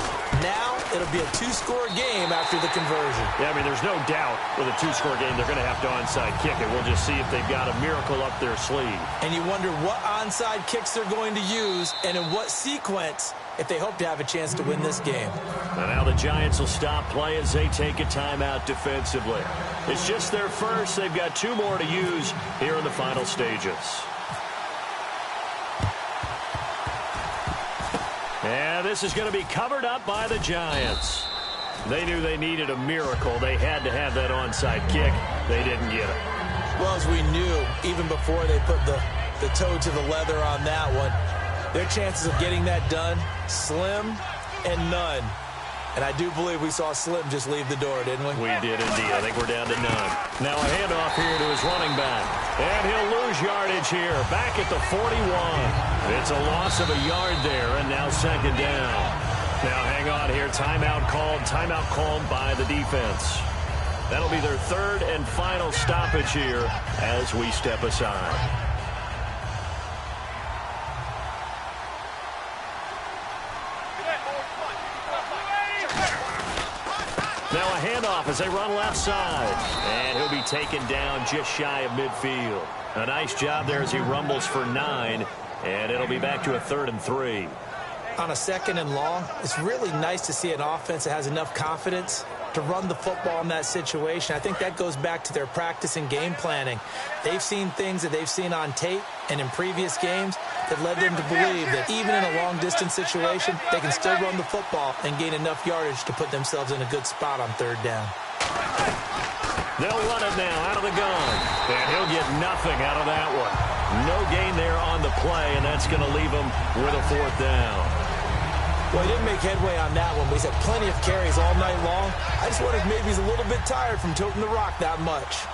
Now, it'll be a 2-score game after the conversion. Yeah, I mean, there's no doubt with a 2-score game, they're going to have to onside kick it. We'll just see if they've got a miracle up their sleeve. And you wonder what onside kicks they're going to use and in what sequence if they hope to have a chance to win this game. And now the Giants will stop play as they take a timeout defensively. It's just their first. They've got 2 more to use here in the final stages. And this is going to be covered up by the Giants. They knew they needed a miracle. They had to have that onside kick. They didn't get it. Well, as we knew, even before they put the toe to the leather on that one, their chances of getting that done, slim and none. And I do believe we saw Slim just leave the door, didn't we? We did indeed. I think we're down to none. Now a handoff here to his running back. And he'll lose yardage here. Back at the 41. It's a loss of a yard there, and now 2nd down. Now hang on here. Timeout called by the defense. That'll be their 3rd and final stoppage here as we step aside. Now a handoff as they run left side. And he'll be taken down just shy of midfield. A nice job there as he rumbles for 9. And it'll be back to a 3rd and 3. On a 2nd and long, it's really nice to see an offense that has enough confidence to run the football in that situation. I think that goes back to their practice and game planning. They've seen things that they've seen on tape and in previous games that led them to believe that even in a long-distance situation, they can still run the football and gain enough yardage to put themselves in a good spot on 3rd down. They'll run it now out of the gun. And he'll get nothing out of that one. No gain there on the play, and that's going to leave him with a 4th down. Well, he didn't make headway on that one, but he's had plenty of carries all night long. I just wonder if maybe he's a little bit tired from toting the rock that much.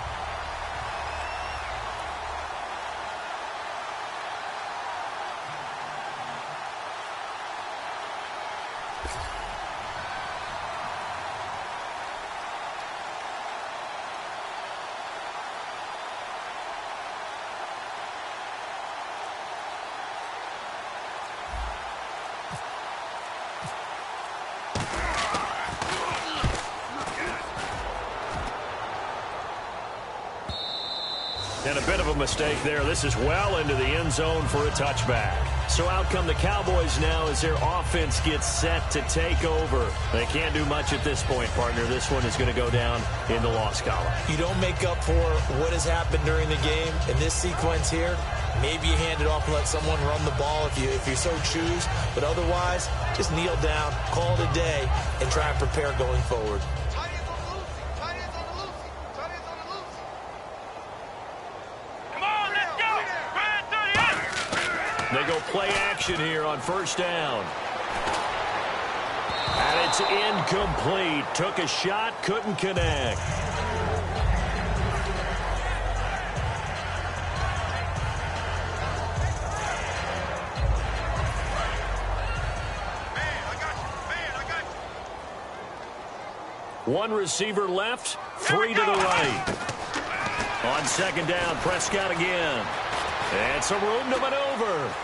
And a bit of a mistake there. This is well into the end zone for a touchback. So out come the Cowboys now as their offense gets set to take over. They can't do much at this point, partner. This one is going to go down in the loss column. You don't make up for what has happened during the game in this sequence here. Maybe you hand it off and let someone run the ball if you so choose. But otherwise, just kneel down, call it a day, and try and prepare going forward. They go play action here on 1st down. And it's incomplete. Took a shot, couldn't connect. One receiver left, 3 to the right. On 2nd down, Prescott again. And some room to maneuver.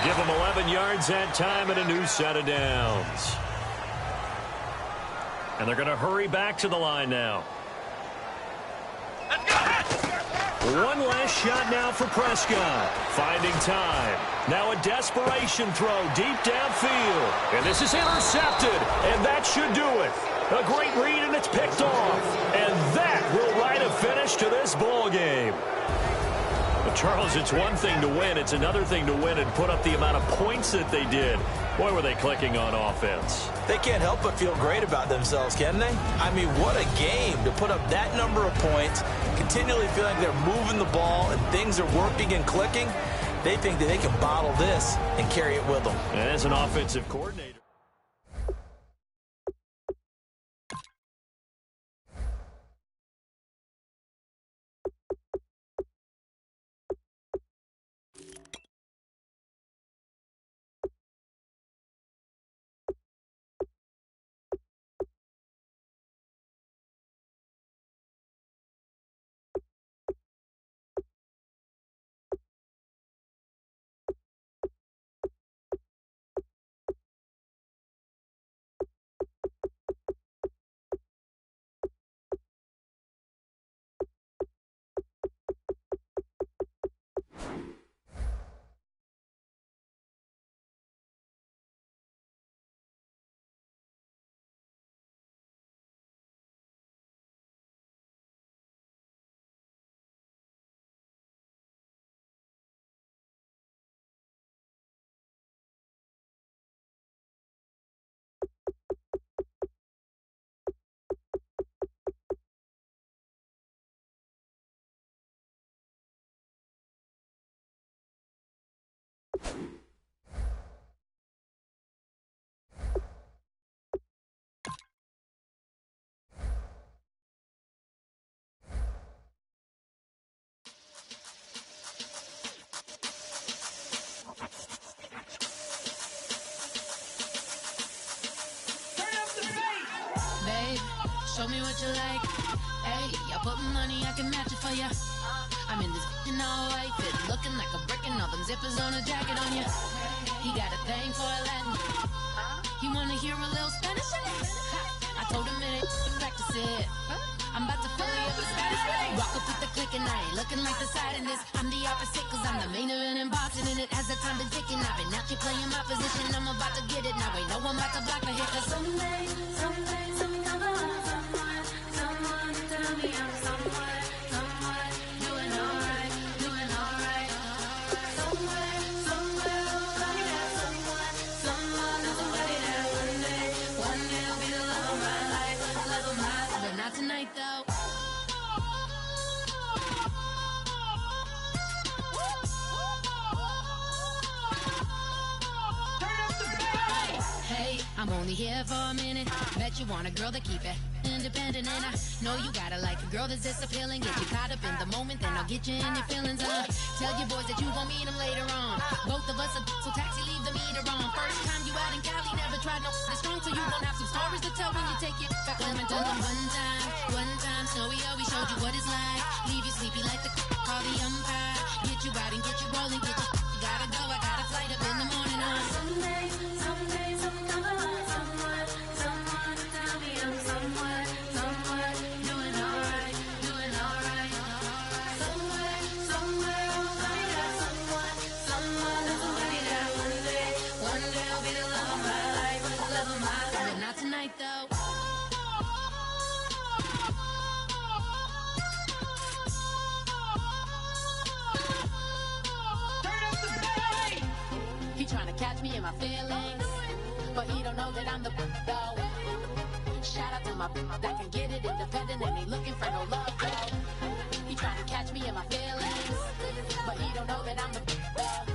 Give them 11 yards that time and a new set of downs. And they're going to hurry back to the line now. One last shot now for Prescott. Finding time. Now a desperation throw deep downfield. And this is intercepted. And that should do it. A great read, and it's picked off. And that will write a finish to this ball game. But Charles, it's one thing to win. It's another thing to win and put up the amount of points that they did. Boy, were they clicking on offense. They can't help but feel great about themselves, can they? I mean, what a game to put up that number of points, continually feeling like they're moving the ball and things are working and clicking. They think that they can bottle this and carry it with them. And as an offensive coordinator. Show me what you like. Hey, I put money, I can match it for ya. I'm in this all white fit, looking like a brick and all them zippers on a jacket on ya. He got a thing for a Latin. He wanna hear a little Spanish in it. I told him it ain't to practice it. I'm about to fill you up with Spanish. Walk up with the click and I ain't looking like the side in this. I'm the opposite cause I'm the main event and boxing in it. As the time been ticking, I've been out here playing my position. I'm about to get it now. Ain't no one about to block my hit. Cause someday, something come along. Someone tell me I'm someone doing alright. Somewhere, somebody that someone knows somebody that one day will be the love of my life, but not tonight though. Hey, I'm only here for a minute. Bet you want a girl to keep it independent, and I know you gotta like a girl that's disappealing. Get you caught up in the moment, then I'll get you in your feelings. Tell your boys that you gon' meet them later on. Both of us are so taxi, leave the meter on. First time you out in Cali, never tried no this strong, so you gon' have some stories to tell when you take it back home and tell them one time, Snowy always showed you what it's like. Leave you sleepy like the call the umpire. Get you out and get you rolling, get you gotta go. I got a flight up in the morning on someday, something come along. Someone tell me I'm someone doing alright. Somewhere, somebody that someone knows somebody that one day will be the love of my life, but not tonight though. He tryna catch me in my feelings, but he don't know that I'm the though. Shout out to my that can get it independent and ain't looking for no love though. He tryna catch me in my feelings, but he don't know that I'm the though.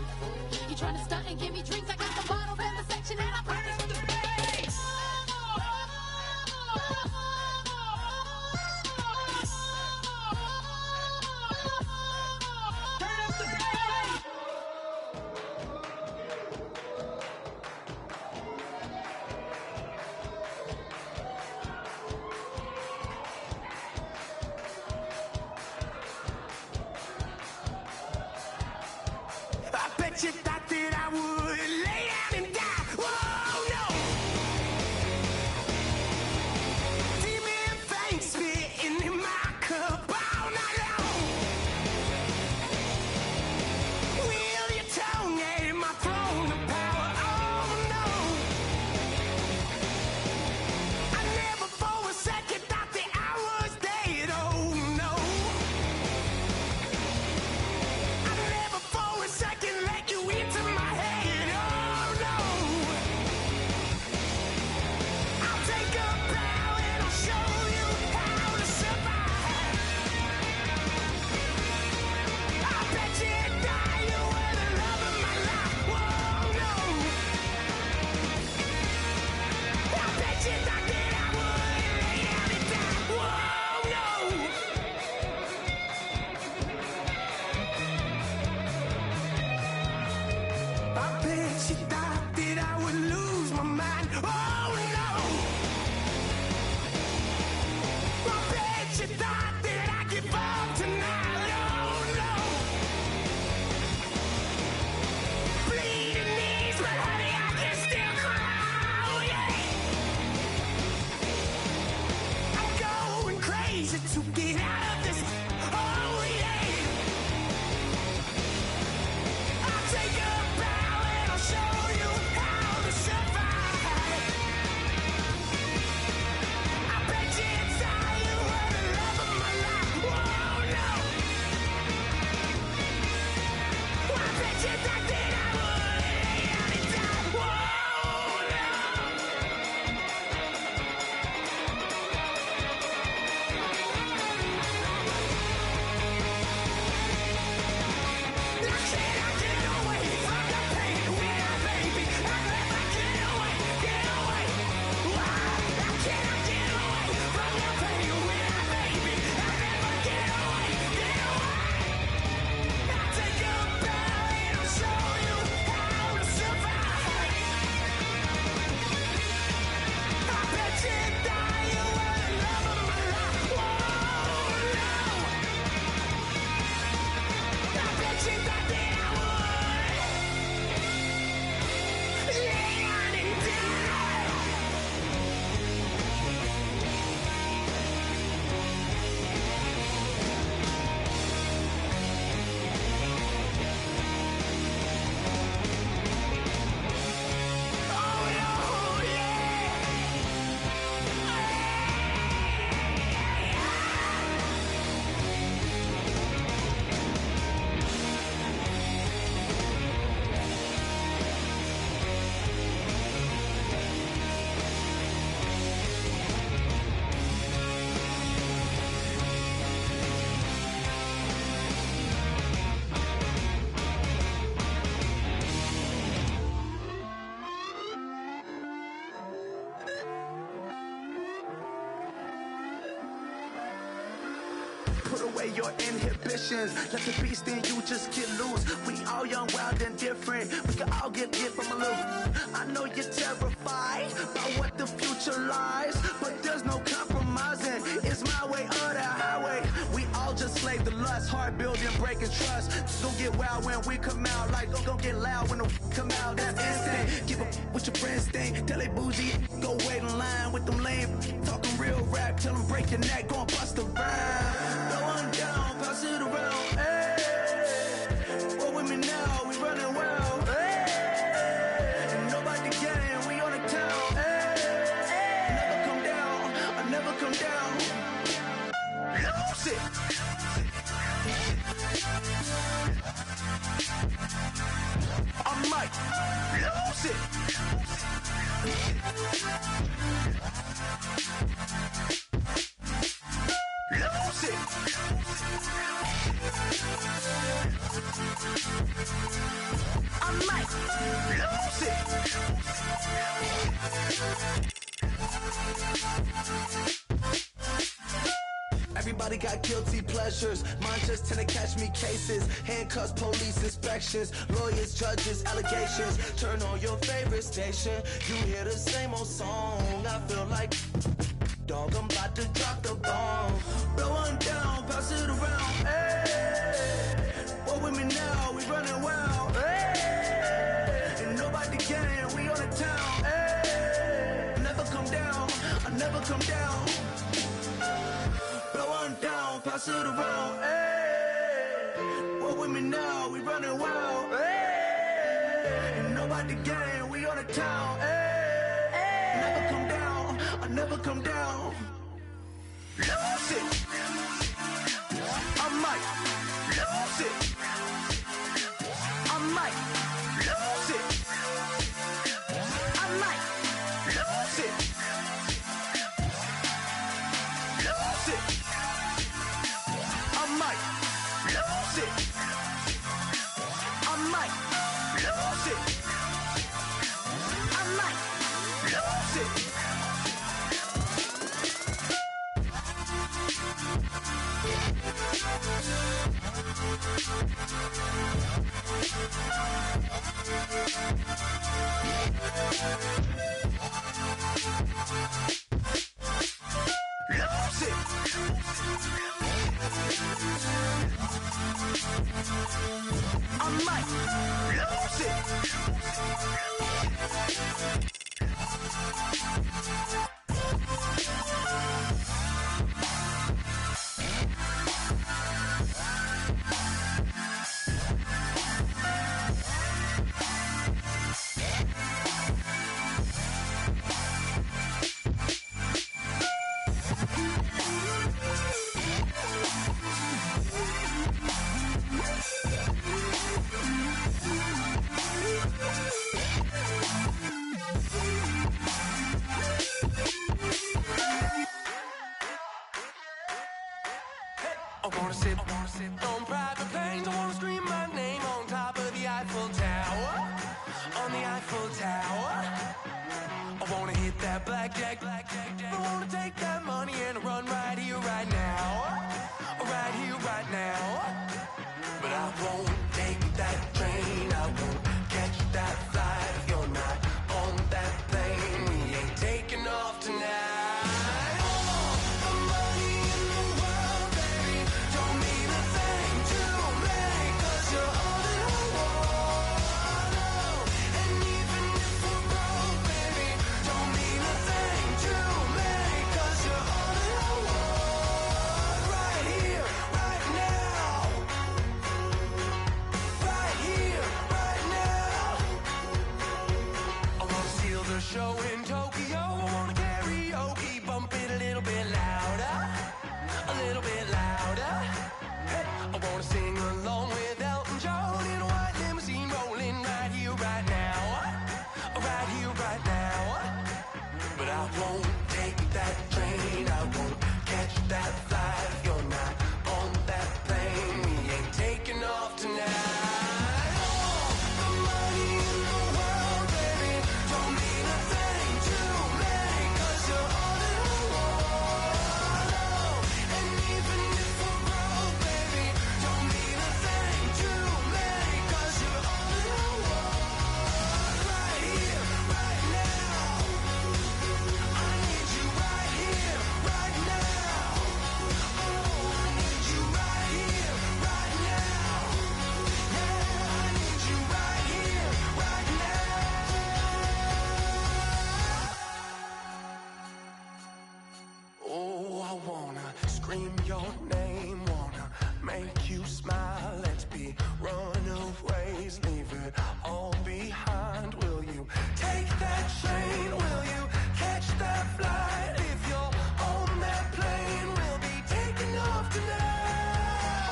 He tryna stunt and give me drinks. I got the bottles in the section and I practice with the bass. use it to get out of this. Oh yeah. I'll take a bow and I'll show you how to survive. I bet you inside you were the love of my life. Oh no. I bet you thought that I would lay down and die. Oh no. Put away your inhibitions. Let the beast in you just get loose. We all young, wild, and different. We can all get hit from a little. I know you're terrified by what the future lies, but there's no compromising. It's my way or the highway. We all just slave the lust, heart building, breaking trust. Don't get wild when we come out. Like don't get loud when the come out. That's instant. Keep up with your friends thing. Tell they bougie, go wait in line with them lame. Talking real rap, tell them break your neck, go and bust a rhyme. Going down, pass it around. Hey, roll with me now, we running wild. Hey, and nobody can, we on the town. Hey, never come down, I never come down. Lose it. I might lose it. Lose it. I might lose it. Everybody got guilty pleasures. Mine just tend to catch me cases. Handcuffs, police inspections, lawyers, judges, allegations. Turn on your favorite station. You hear the same old song. I feel like dog, I'm about to drop the bomb. Blow one down, pass it around. Hey, roll with me now, we running wild. Hey, and nobody can, we on the town. Hey, never come down, I never come down. Blow one down, pass it around. Hey, roll with me now, we running wild. Hey, and nobody can, we on the town. Hey, never come down, I never come down. Lose it. I might lose it. I might lose it. I might lose it. Lose it. I might lose it. I might lose it. I might lose it. Lose it. I might lose it. I wanna sit on private planes. I wanna scream my name on top of the Eiffel Tower. On the Eiffel Tower. I wanna hit that blackjack. I wanna take that money and run right here, right now. Right here, right now. But I won't take that train. I won't catch that flight. If you're not on that plane, we ain't taking off tonight. All the money in the world, baby, don't mean a thing to me, 'cause you're all that I want. And even if we're broke, baby, don't mean a thing to me, 'cause you're all that I want. Right here, right now. Right here, right now. I wanna steal the show in Tokyo. I wanna karaoke, bump it a little bit louder. A little bit louder. Hey, I wanna sing along with Elton John in a white limousine rolling right here, right now. Right here, right now. But I won't take that train. I won't catch that flight. If you're not on that plane, we ain't taking off tonight. All the money in the world, baby, don't mean a thing to me, 'cause you're all that I want. And even if we're broke, baby, don't mean a thing to me, 'cause you're all that I want. Right here, right now. I need you right here, right now. Oh, I need you right here, right now. Yeah, I need you right here, right now. Oh, I wanna scream your name, wanna make you smile. Let's be runaways, leave it all behind. Will you take that train? Will you catch that flight? If you're on that plane, we'll be taking off tonight.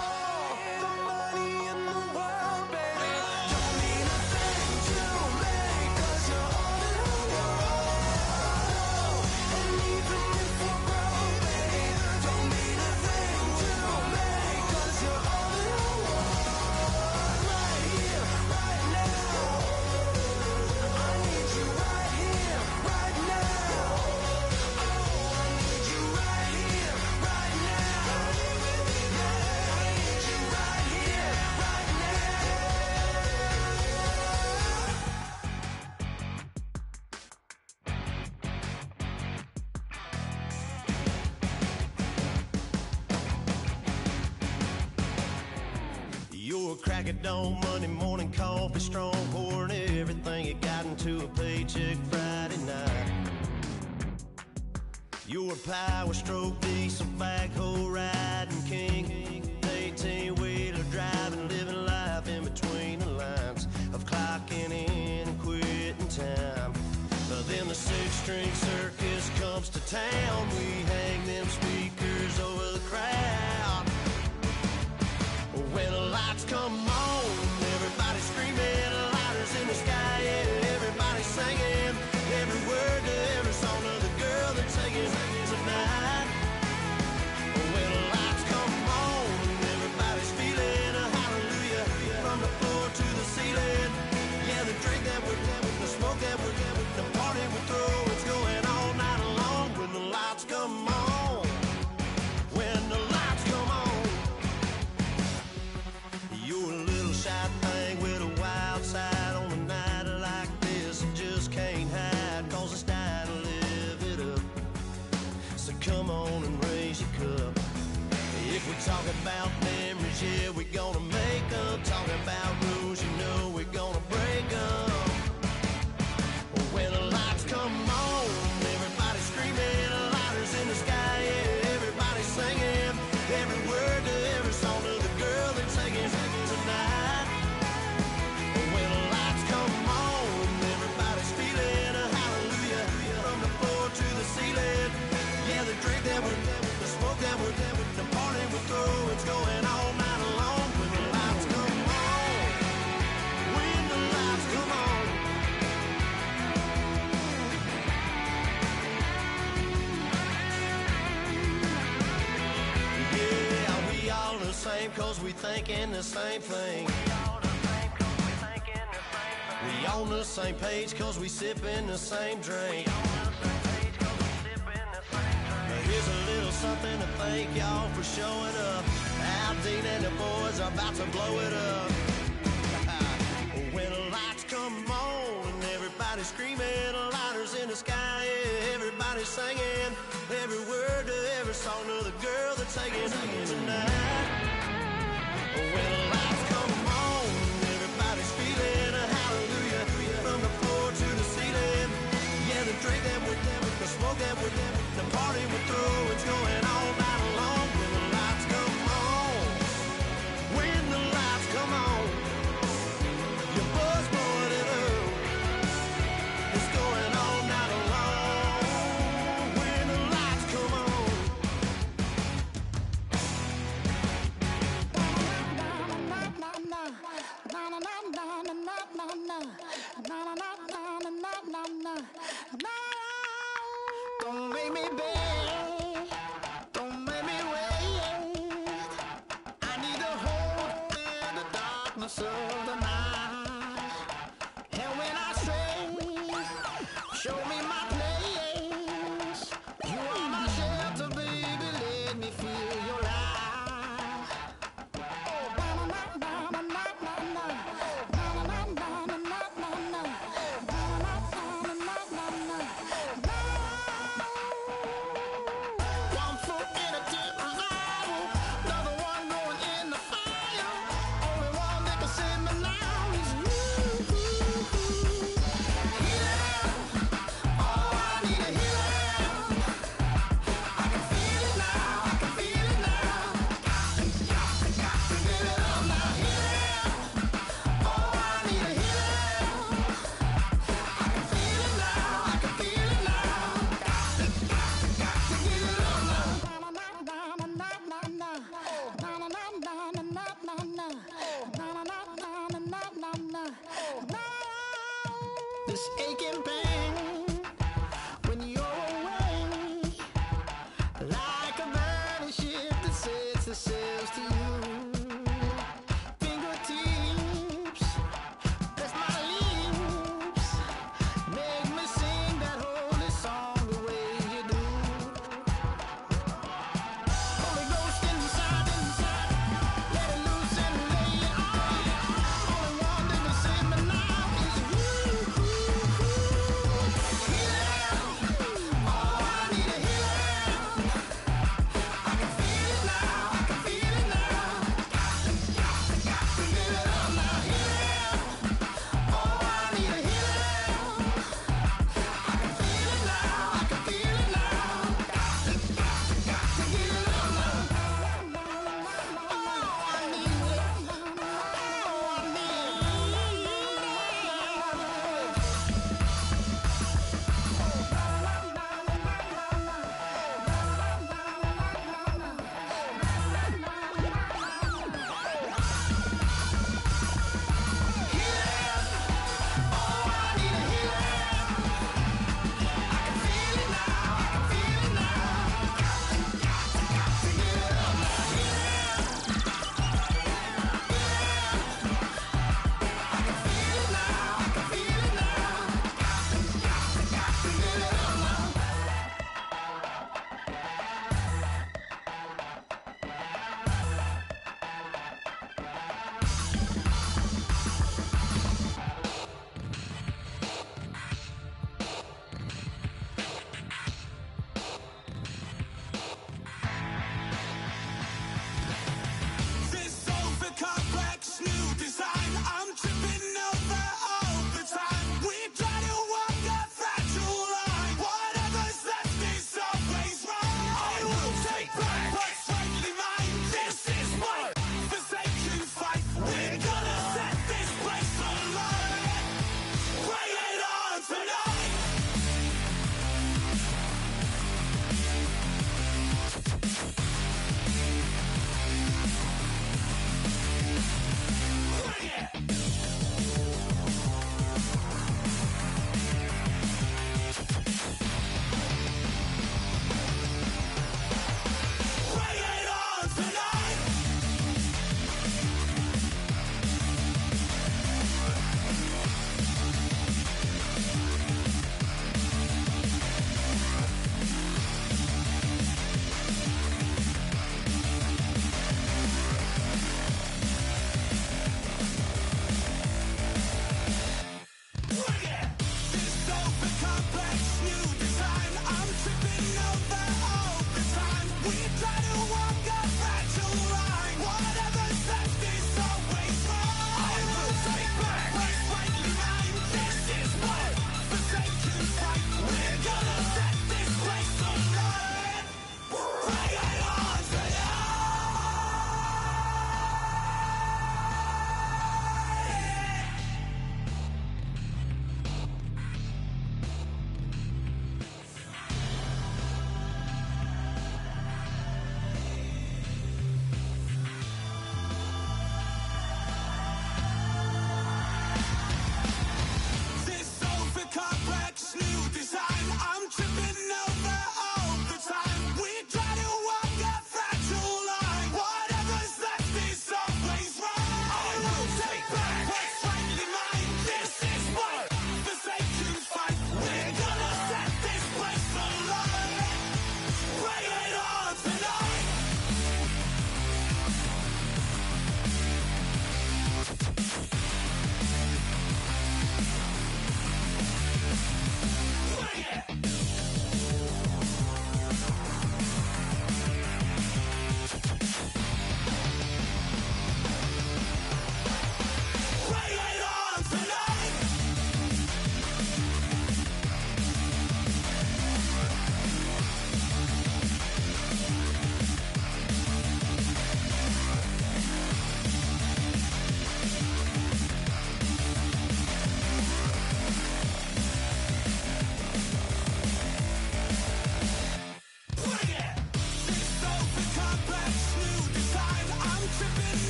The money in the world, baby, don't mean a thing to me, 'cause you're all that I want. And even if we're broke, baby, don't mean a thing to me, 'cause you're all that I want. Right here, right now. I need you right here, right now. Oh, I need you right here, right now. Yeah, I need you right here, right now. You're a crack at dawn, Monday morning coffee, strong, pouring everything you got into a paycheck Friday night. You're a power stroke, diesel backhoe riding king, 18-wheeler driving, living life in between the lines of clocking in and quitting time. But then the six-string circus comes to town. We hang them speakers over the crowd. When the lights come on, everybody screaming, lighters in the sky, yeah, everybody singing every word to every song of the girl that's singing tonight. When the lights come on, everybody's feeling a hallelujah from the floor to the ceiling. Yeah, the drink that we're having, the smoke that we're having, the party we throw, it's going all night long. When the lights come on, when the lights come on. You're a little shy thing with a wild side. On a night like this, you just can't hide, 'cause it's time to live it up. So come on and raise your cup. If we're talking about memories, yeah, we're gonna make them. Talking about rules, you know we're gonna break them. When the lights come on, everybody screaming, lighters in the sky, yeah, everybody singing every word to every song of the girl that's singing tonight. When the lights come on, everybody's feeling a hallelujah from the floor to the ceiling. Yeah, the drink that we're having, the smoke that we're having, the party we throw, it's going all night long. When the lights come on, when the lights come on. Yeah, I same cause we thinking the same thing. We on the same page cause we sipping the same drink. Here's a little something to thank y'all for showing up. Al Dean and the boys are about to blow it up. When the lights come on and everybody's screaming, lighters in the sky, yeah, everybody's singing every word to every song of the girl they're taking tonight. When the lights come on, everybody's feeling a hallelujah from the floor to the ceiling. Yeah, the drink that we're them, the smoke that we're them, the party we're through, it's going all night long. When the lights come on, when the lights come on, your buzz blowing it up, it's going all night long. When the lights come on. Don't make me beg, don't make me wait. I need to hold in the darkness of the night. And when I stray, show me my place. You are my shelter, baby, let me feel your light. One foot in a deep revival, another one going in the fire. Only one that can save me now is you. Healing, oh, I need a healing. I can feel it now, I can feel it now. Got to get it up now. Healing, oh, I need a healing. I can feel it now, I can feel it now. Got to get it up now. This aching pain when you're away, like a burning ship that sets the sails to you. Fingertips, press my lips, make me sing that holy song the way you do. Holy Ghost inside, let it loose and lay it on. Only one that can save me now is you. Healing, oh, I need a healing. I can feel it now, I can feel it now.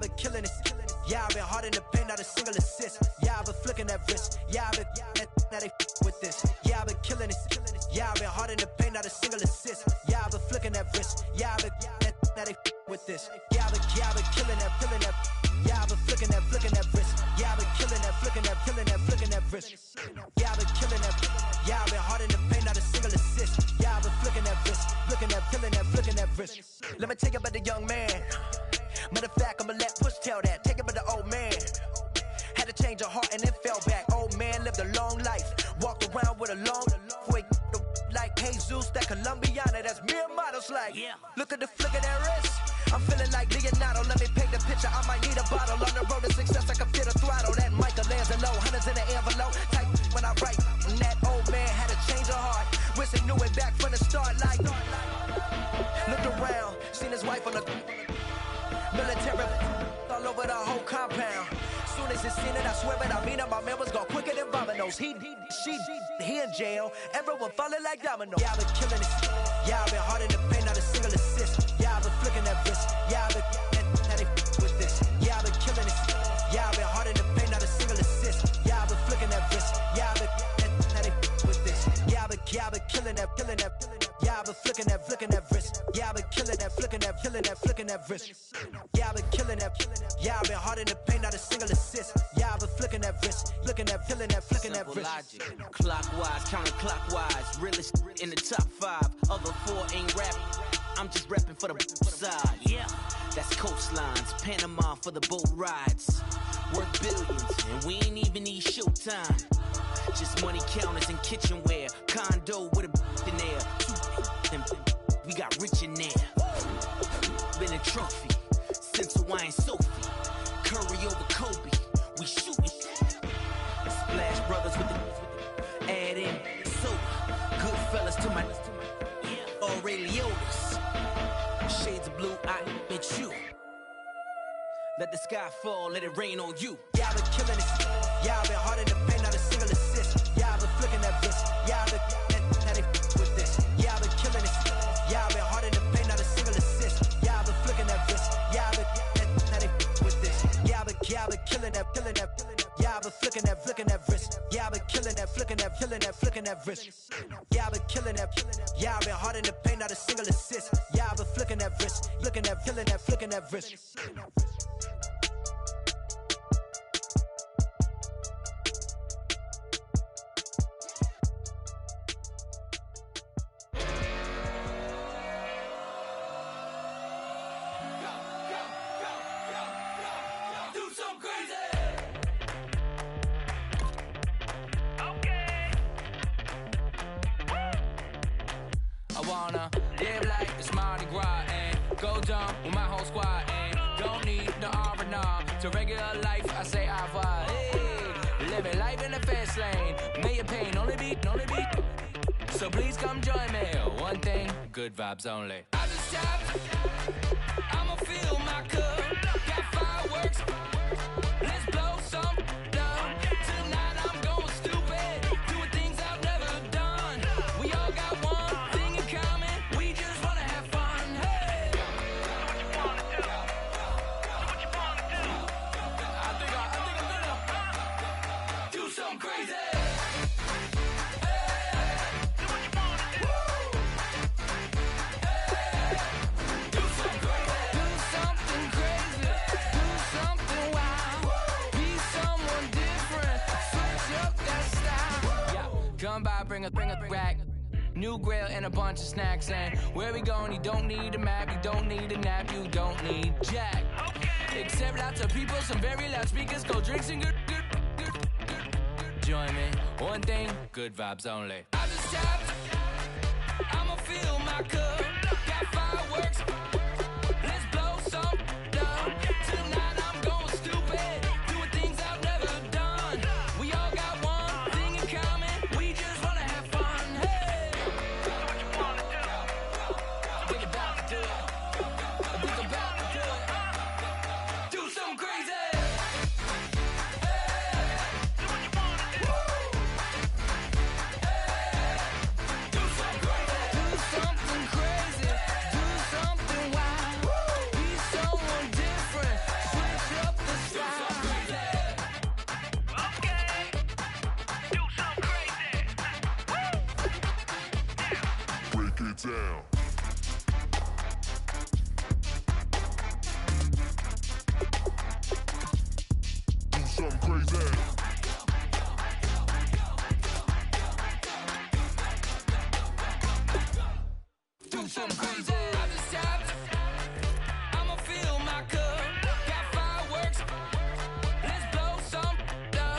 I've been killing it. Yeah, I've been hard in the paint, not a single assist. Yeah, I've been flicking that wrist. Yeah, I've been now they with this. Yeah, I've been killing it. Yeah, I've been hard in the paint, not a single assist. Yeah, I've been flicking that wrist. Yeah, I've been now they with this. Yeah, I've been killing that. Yeah, I've been flicking that wrist. Yeah, I've been killing that, flicking that wrist. Yeah, I've been killing that. Yeah, I've been hard in the paint, not a single assist. Yeah, I've been flicking that wrist, flicking that wrist. Let me tell you about the young man. Matter of fact, I'ma let Push tell that. Take it about the old man. Had to change her heart and then fell back. Old man lived a long life. Walked around with a long way. Like Jesus, that Colombiana, that's mere models like. Yeah. Look at the flick of that wrist. I'm feeling like Leonardo. Let me paint the picture. I might need a bottle. On the road to success, I can feel the throttle. That Michelangelo, hundreds in the envelope. Type when I write. And that old man had to change her heart. Wish he knew it back from the start. Like, looked around, seen his wife on the military all over the whole compound. Soon as he seen it, I swear it, I mean it, my man was gone quicker than Domino's. He in jail, everyone falling like dominoes. Yeah, I've been killing it. Yeah, I've been hard in the paint, not a single assist. Yeah, I've been flicking that wrist. Yeah, I've been now they with this. Yeah, I've been killing it. Yeah, I've been hard in the paint, not a single assist. Yeah, I've been flicking that wrist. Yeah, I've been now they with this. Yeah, I've been killing that. Yeah, I've been flicking that wrist. Yeah, I've been killing that, flicking that wrist. Yeah, I've been killing that. Yeah, I've been hard in the paint, not a single assist. Yeah, I've been flicking that wrist, flicking that wrist. Logic, clockwise, counterclockwise, realest in the top 5. Other 4 ain't rapping. I'm just repping for the side. Yeah, that's coastlines, Panama for the boat rides. Worth billions, and we ain't even need showtime. Just money counters and kitchenware. Condo with a in there. And we got rich in there. Been a trophy since Hawaiian Sophie. Curry over Kobe. We shootin'. Splash Brothers with the add in soda. Good fellas to my all Ray Liotta's. Shades of blue, I admit you. Let the sky fall, let it rain on you. Yeah, I've been killing it. Yeah, I've been hard in the paint, not a single assist. Yeah, I've been flicking that wrist. Yeah, I've been now they with this. Yeah, I've been killing it. Yeah, I've been hard in the paint, not a single assist. Yeah, I've been flicking that wrist. Yeah, I've been now they with this. Yeah, I've been killing that. Yeah, I've been flicking that wrist. Yeah, I've been killing that, flicking that wrist. Yeah, I've been killing that. Yeah, I've been hard in the paint, not a single assist. Yeah, I've been flicking that wrist, flicking that wrist. Live like it's Mardi Gras and go dumb with my whole squad and don't need no R&R. To regular life, I say au revoir. Hey, living life in the fast lane. May your pain only be. So please come join me. One thing, good vibes only. I just stopped. I'ma fill my cup. Got fireworks. Let's blow some down. Tonight I'm going stupid. Doing things I've never done. We all got one thing in common. We just wanna have fun. Hey. What you wanna do? I think I'm gonna do something crazy. Come by, bring a rack. New grill and a bunch of snacks. And where we going, you don't need a map, you don't need a nap, you don't need jack. Except lots of people, some very loud speakers, cold drinks and good. Join me, one thing, good vibes only. I just stopped, I'ma fill my cup. Got fireworks, let's blow some down. Tonight I'm going stupid, doing things I've never done. We all got one thing in common. We just wanna have fun. Hey, what you wanna do? Think about to do it. Think about to do it. Do something crazy. Hey, what you wanna do? Hey, do something crazy. I just tapped. I'ma fill my cup. Got fireworks. Let's blow some up.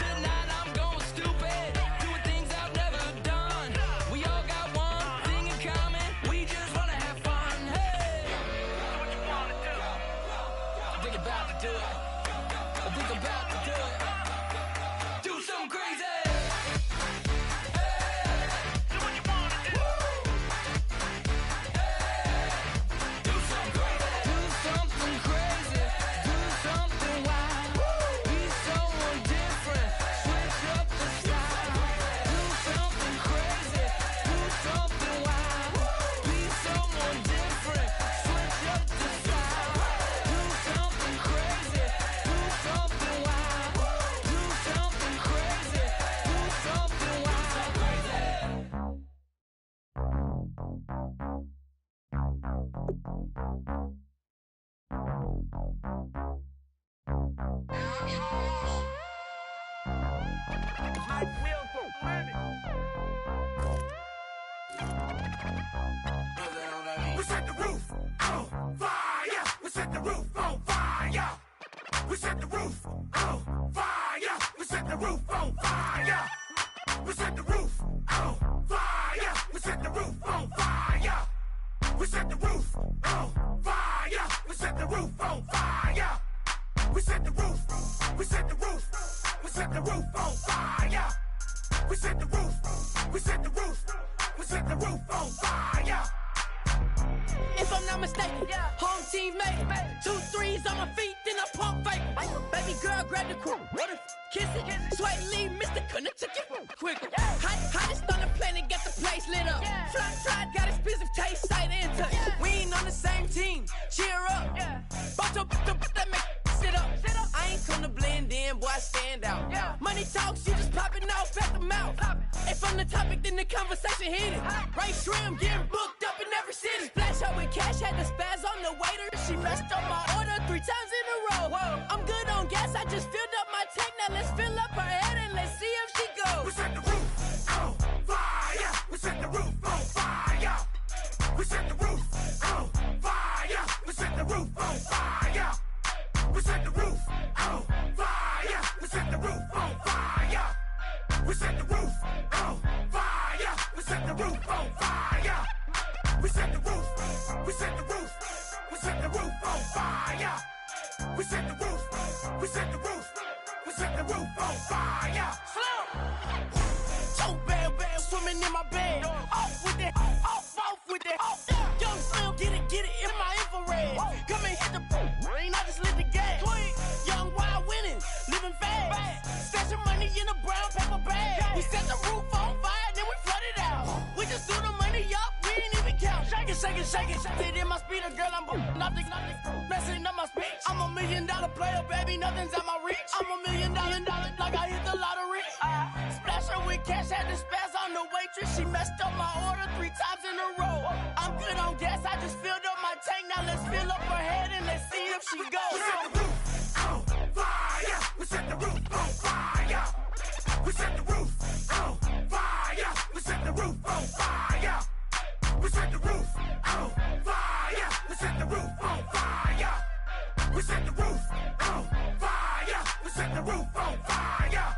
Tonight I'm going stupid. Doing things I've never done. We all got one thing in common. We just wanna have fun. Hey. What you wanna do? I think about to do it. I think about to do it. Do something crazy. Do what you wanna do. Do something crazy. Do something wild. Be someone different. Switch up the style. Do something crazy. Do something wild. Be someone different. Switch up the style. Do something crazy. Do something wild. Do something crazy. Do something wild. I will go win it. We set the roof on fire. We set the roof on fire. We set the roof on fire. We set the roof on fire. We set the roof on fire. We set the roof on fire. We set the roof on fire. We set the roof on fire. We set the roof. We set the roof. We set the roof on fire. We set the roof. We set the roof. We set the roof on fire. If I'm not mistaken, home team made it. 2 threes on my feet, then I pump fake. Baby girl, grab the cord, kiss it. Sweat leave, Mr. Couldn't took it quicker. Hottest on the planet, got the place lit up. Fly, got expensive taste, sight and touch. We ain't on the same team, cheer up. Both up, that make sit up. I ain't come to blend in, boy, I stand out. Money talks, you just popping off at the mouth. If I'm the topic, then the conversation hit it. Ray Shrimp getting booked up in every city. Splash out with cash, had the spaz on the waiter. She messed up my order 3 times in a row. I'm good on gas, I just filled up my tank. Now let's fill up her head and let's see if she goes. We set the roof on fire. We set the roof on fire. We set the roof on fire. We set the roof on fire. We set the roof on fire. We set the roof on fire. We set the roof on fire. We set the roof on fire. We set the roof. We set the roof. We set the roof on fire. We set the roof. We set the roof. We set the roof on fire. So bad, swimming in my bed. Off with that, off with that. Young Slim, get it in my infrared. Come and hit the rain, I just lit the gas. Young wild winning, living fast. Stashing money in a brown paper bag. We set the roof on fire, then we flood it out. We just threw the money up, we ain't even count. Shake it, shake it, shake it. It in my speeder, girl, I'm nothing, messing up my speech. I'm $1 million player, baby, nothing's at my reach. I'm $1 million, like I hit the lottery. Splash her with cash, had the spaz on the waitress. She messed up my order 3 times in a row. I'm good on gas, I just filled up my tank. Now let's fill up her head and let's see if she goes. We set the roof on fire. We set the roof on fire. We set the roof on fire. We set the roof on fire. We set the roof on fire. We set the roof on fire. We set the roof on fire. We set the roof on fire.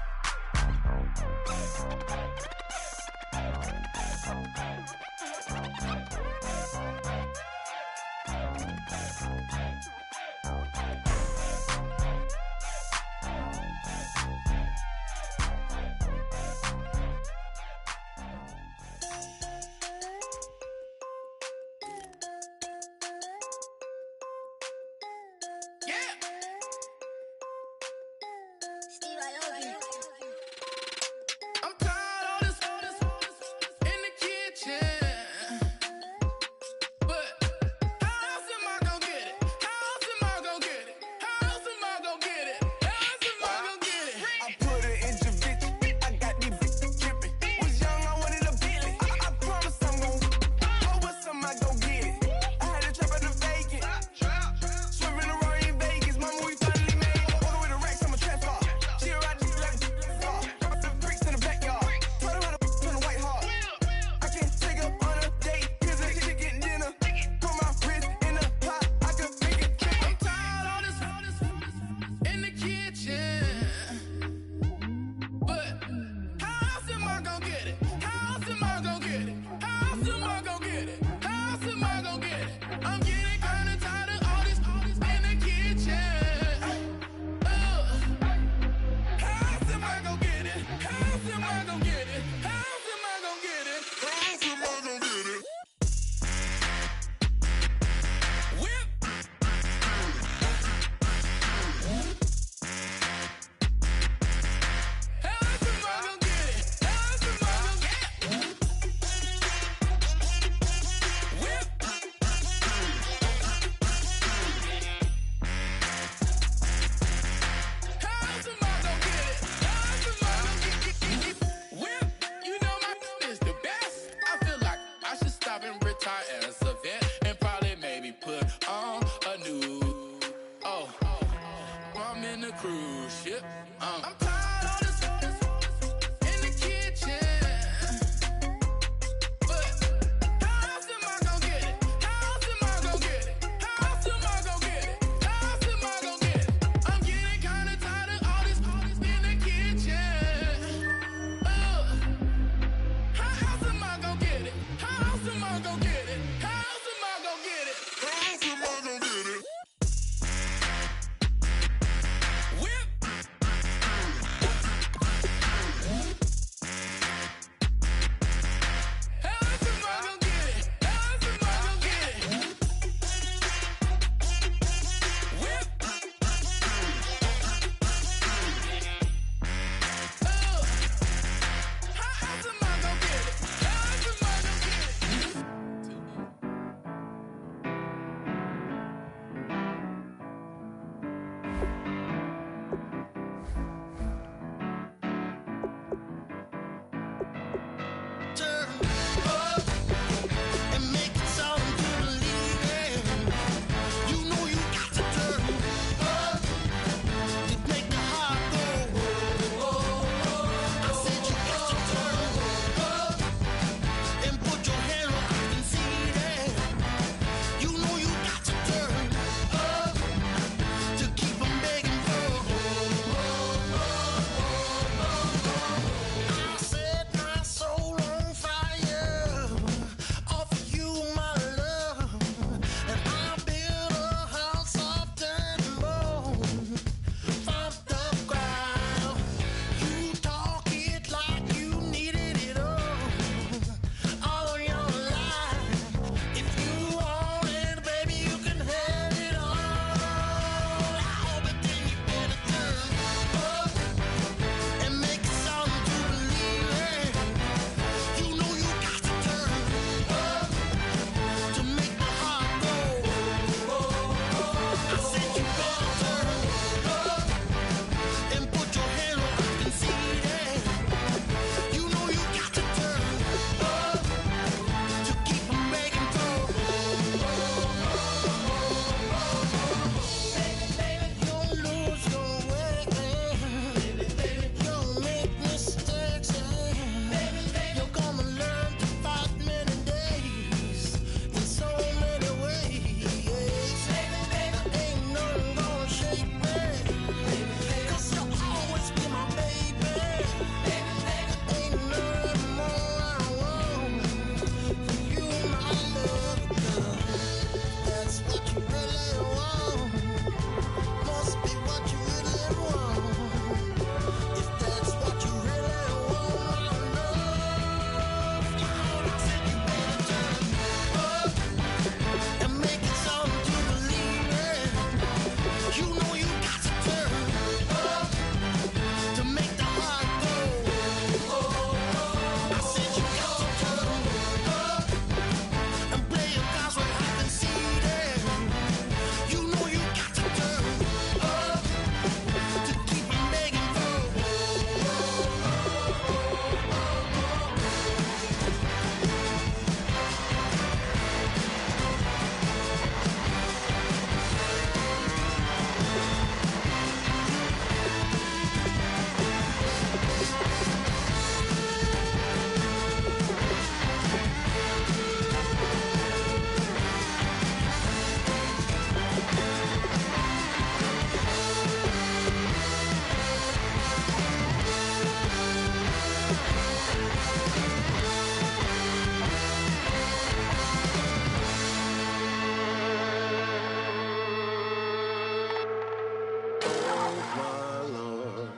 my Lord.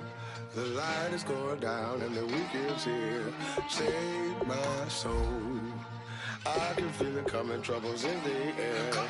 The light is going down and the week is here. Save my soul. I can feel it coming, troubles in the air.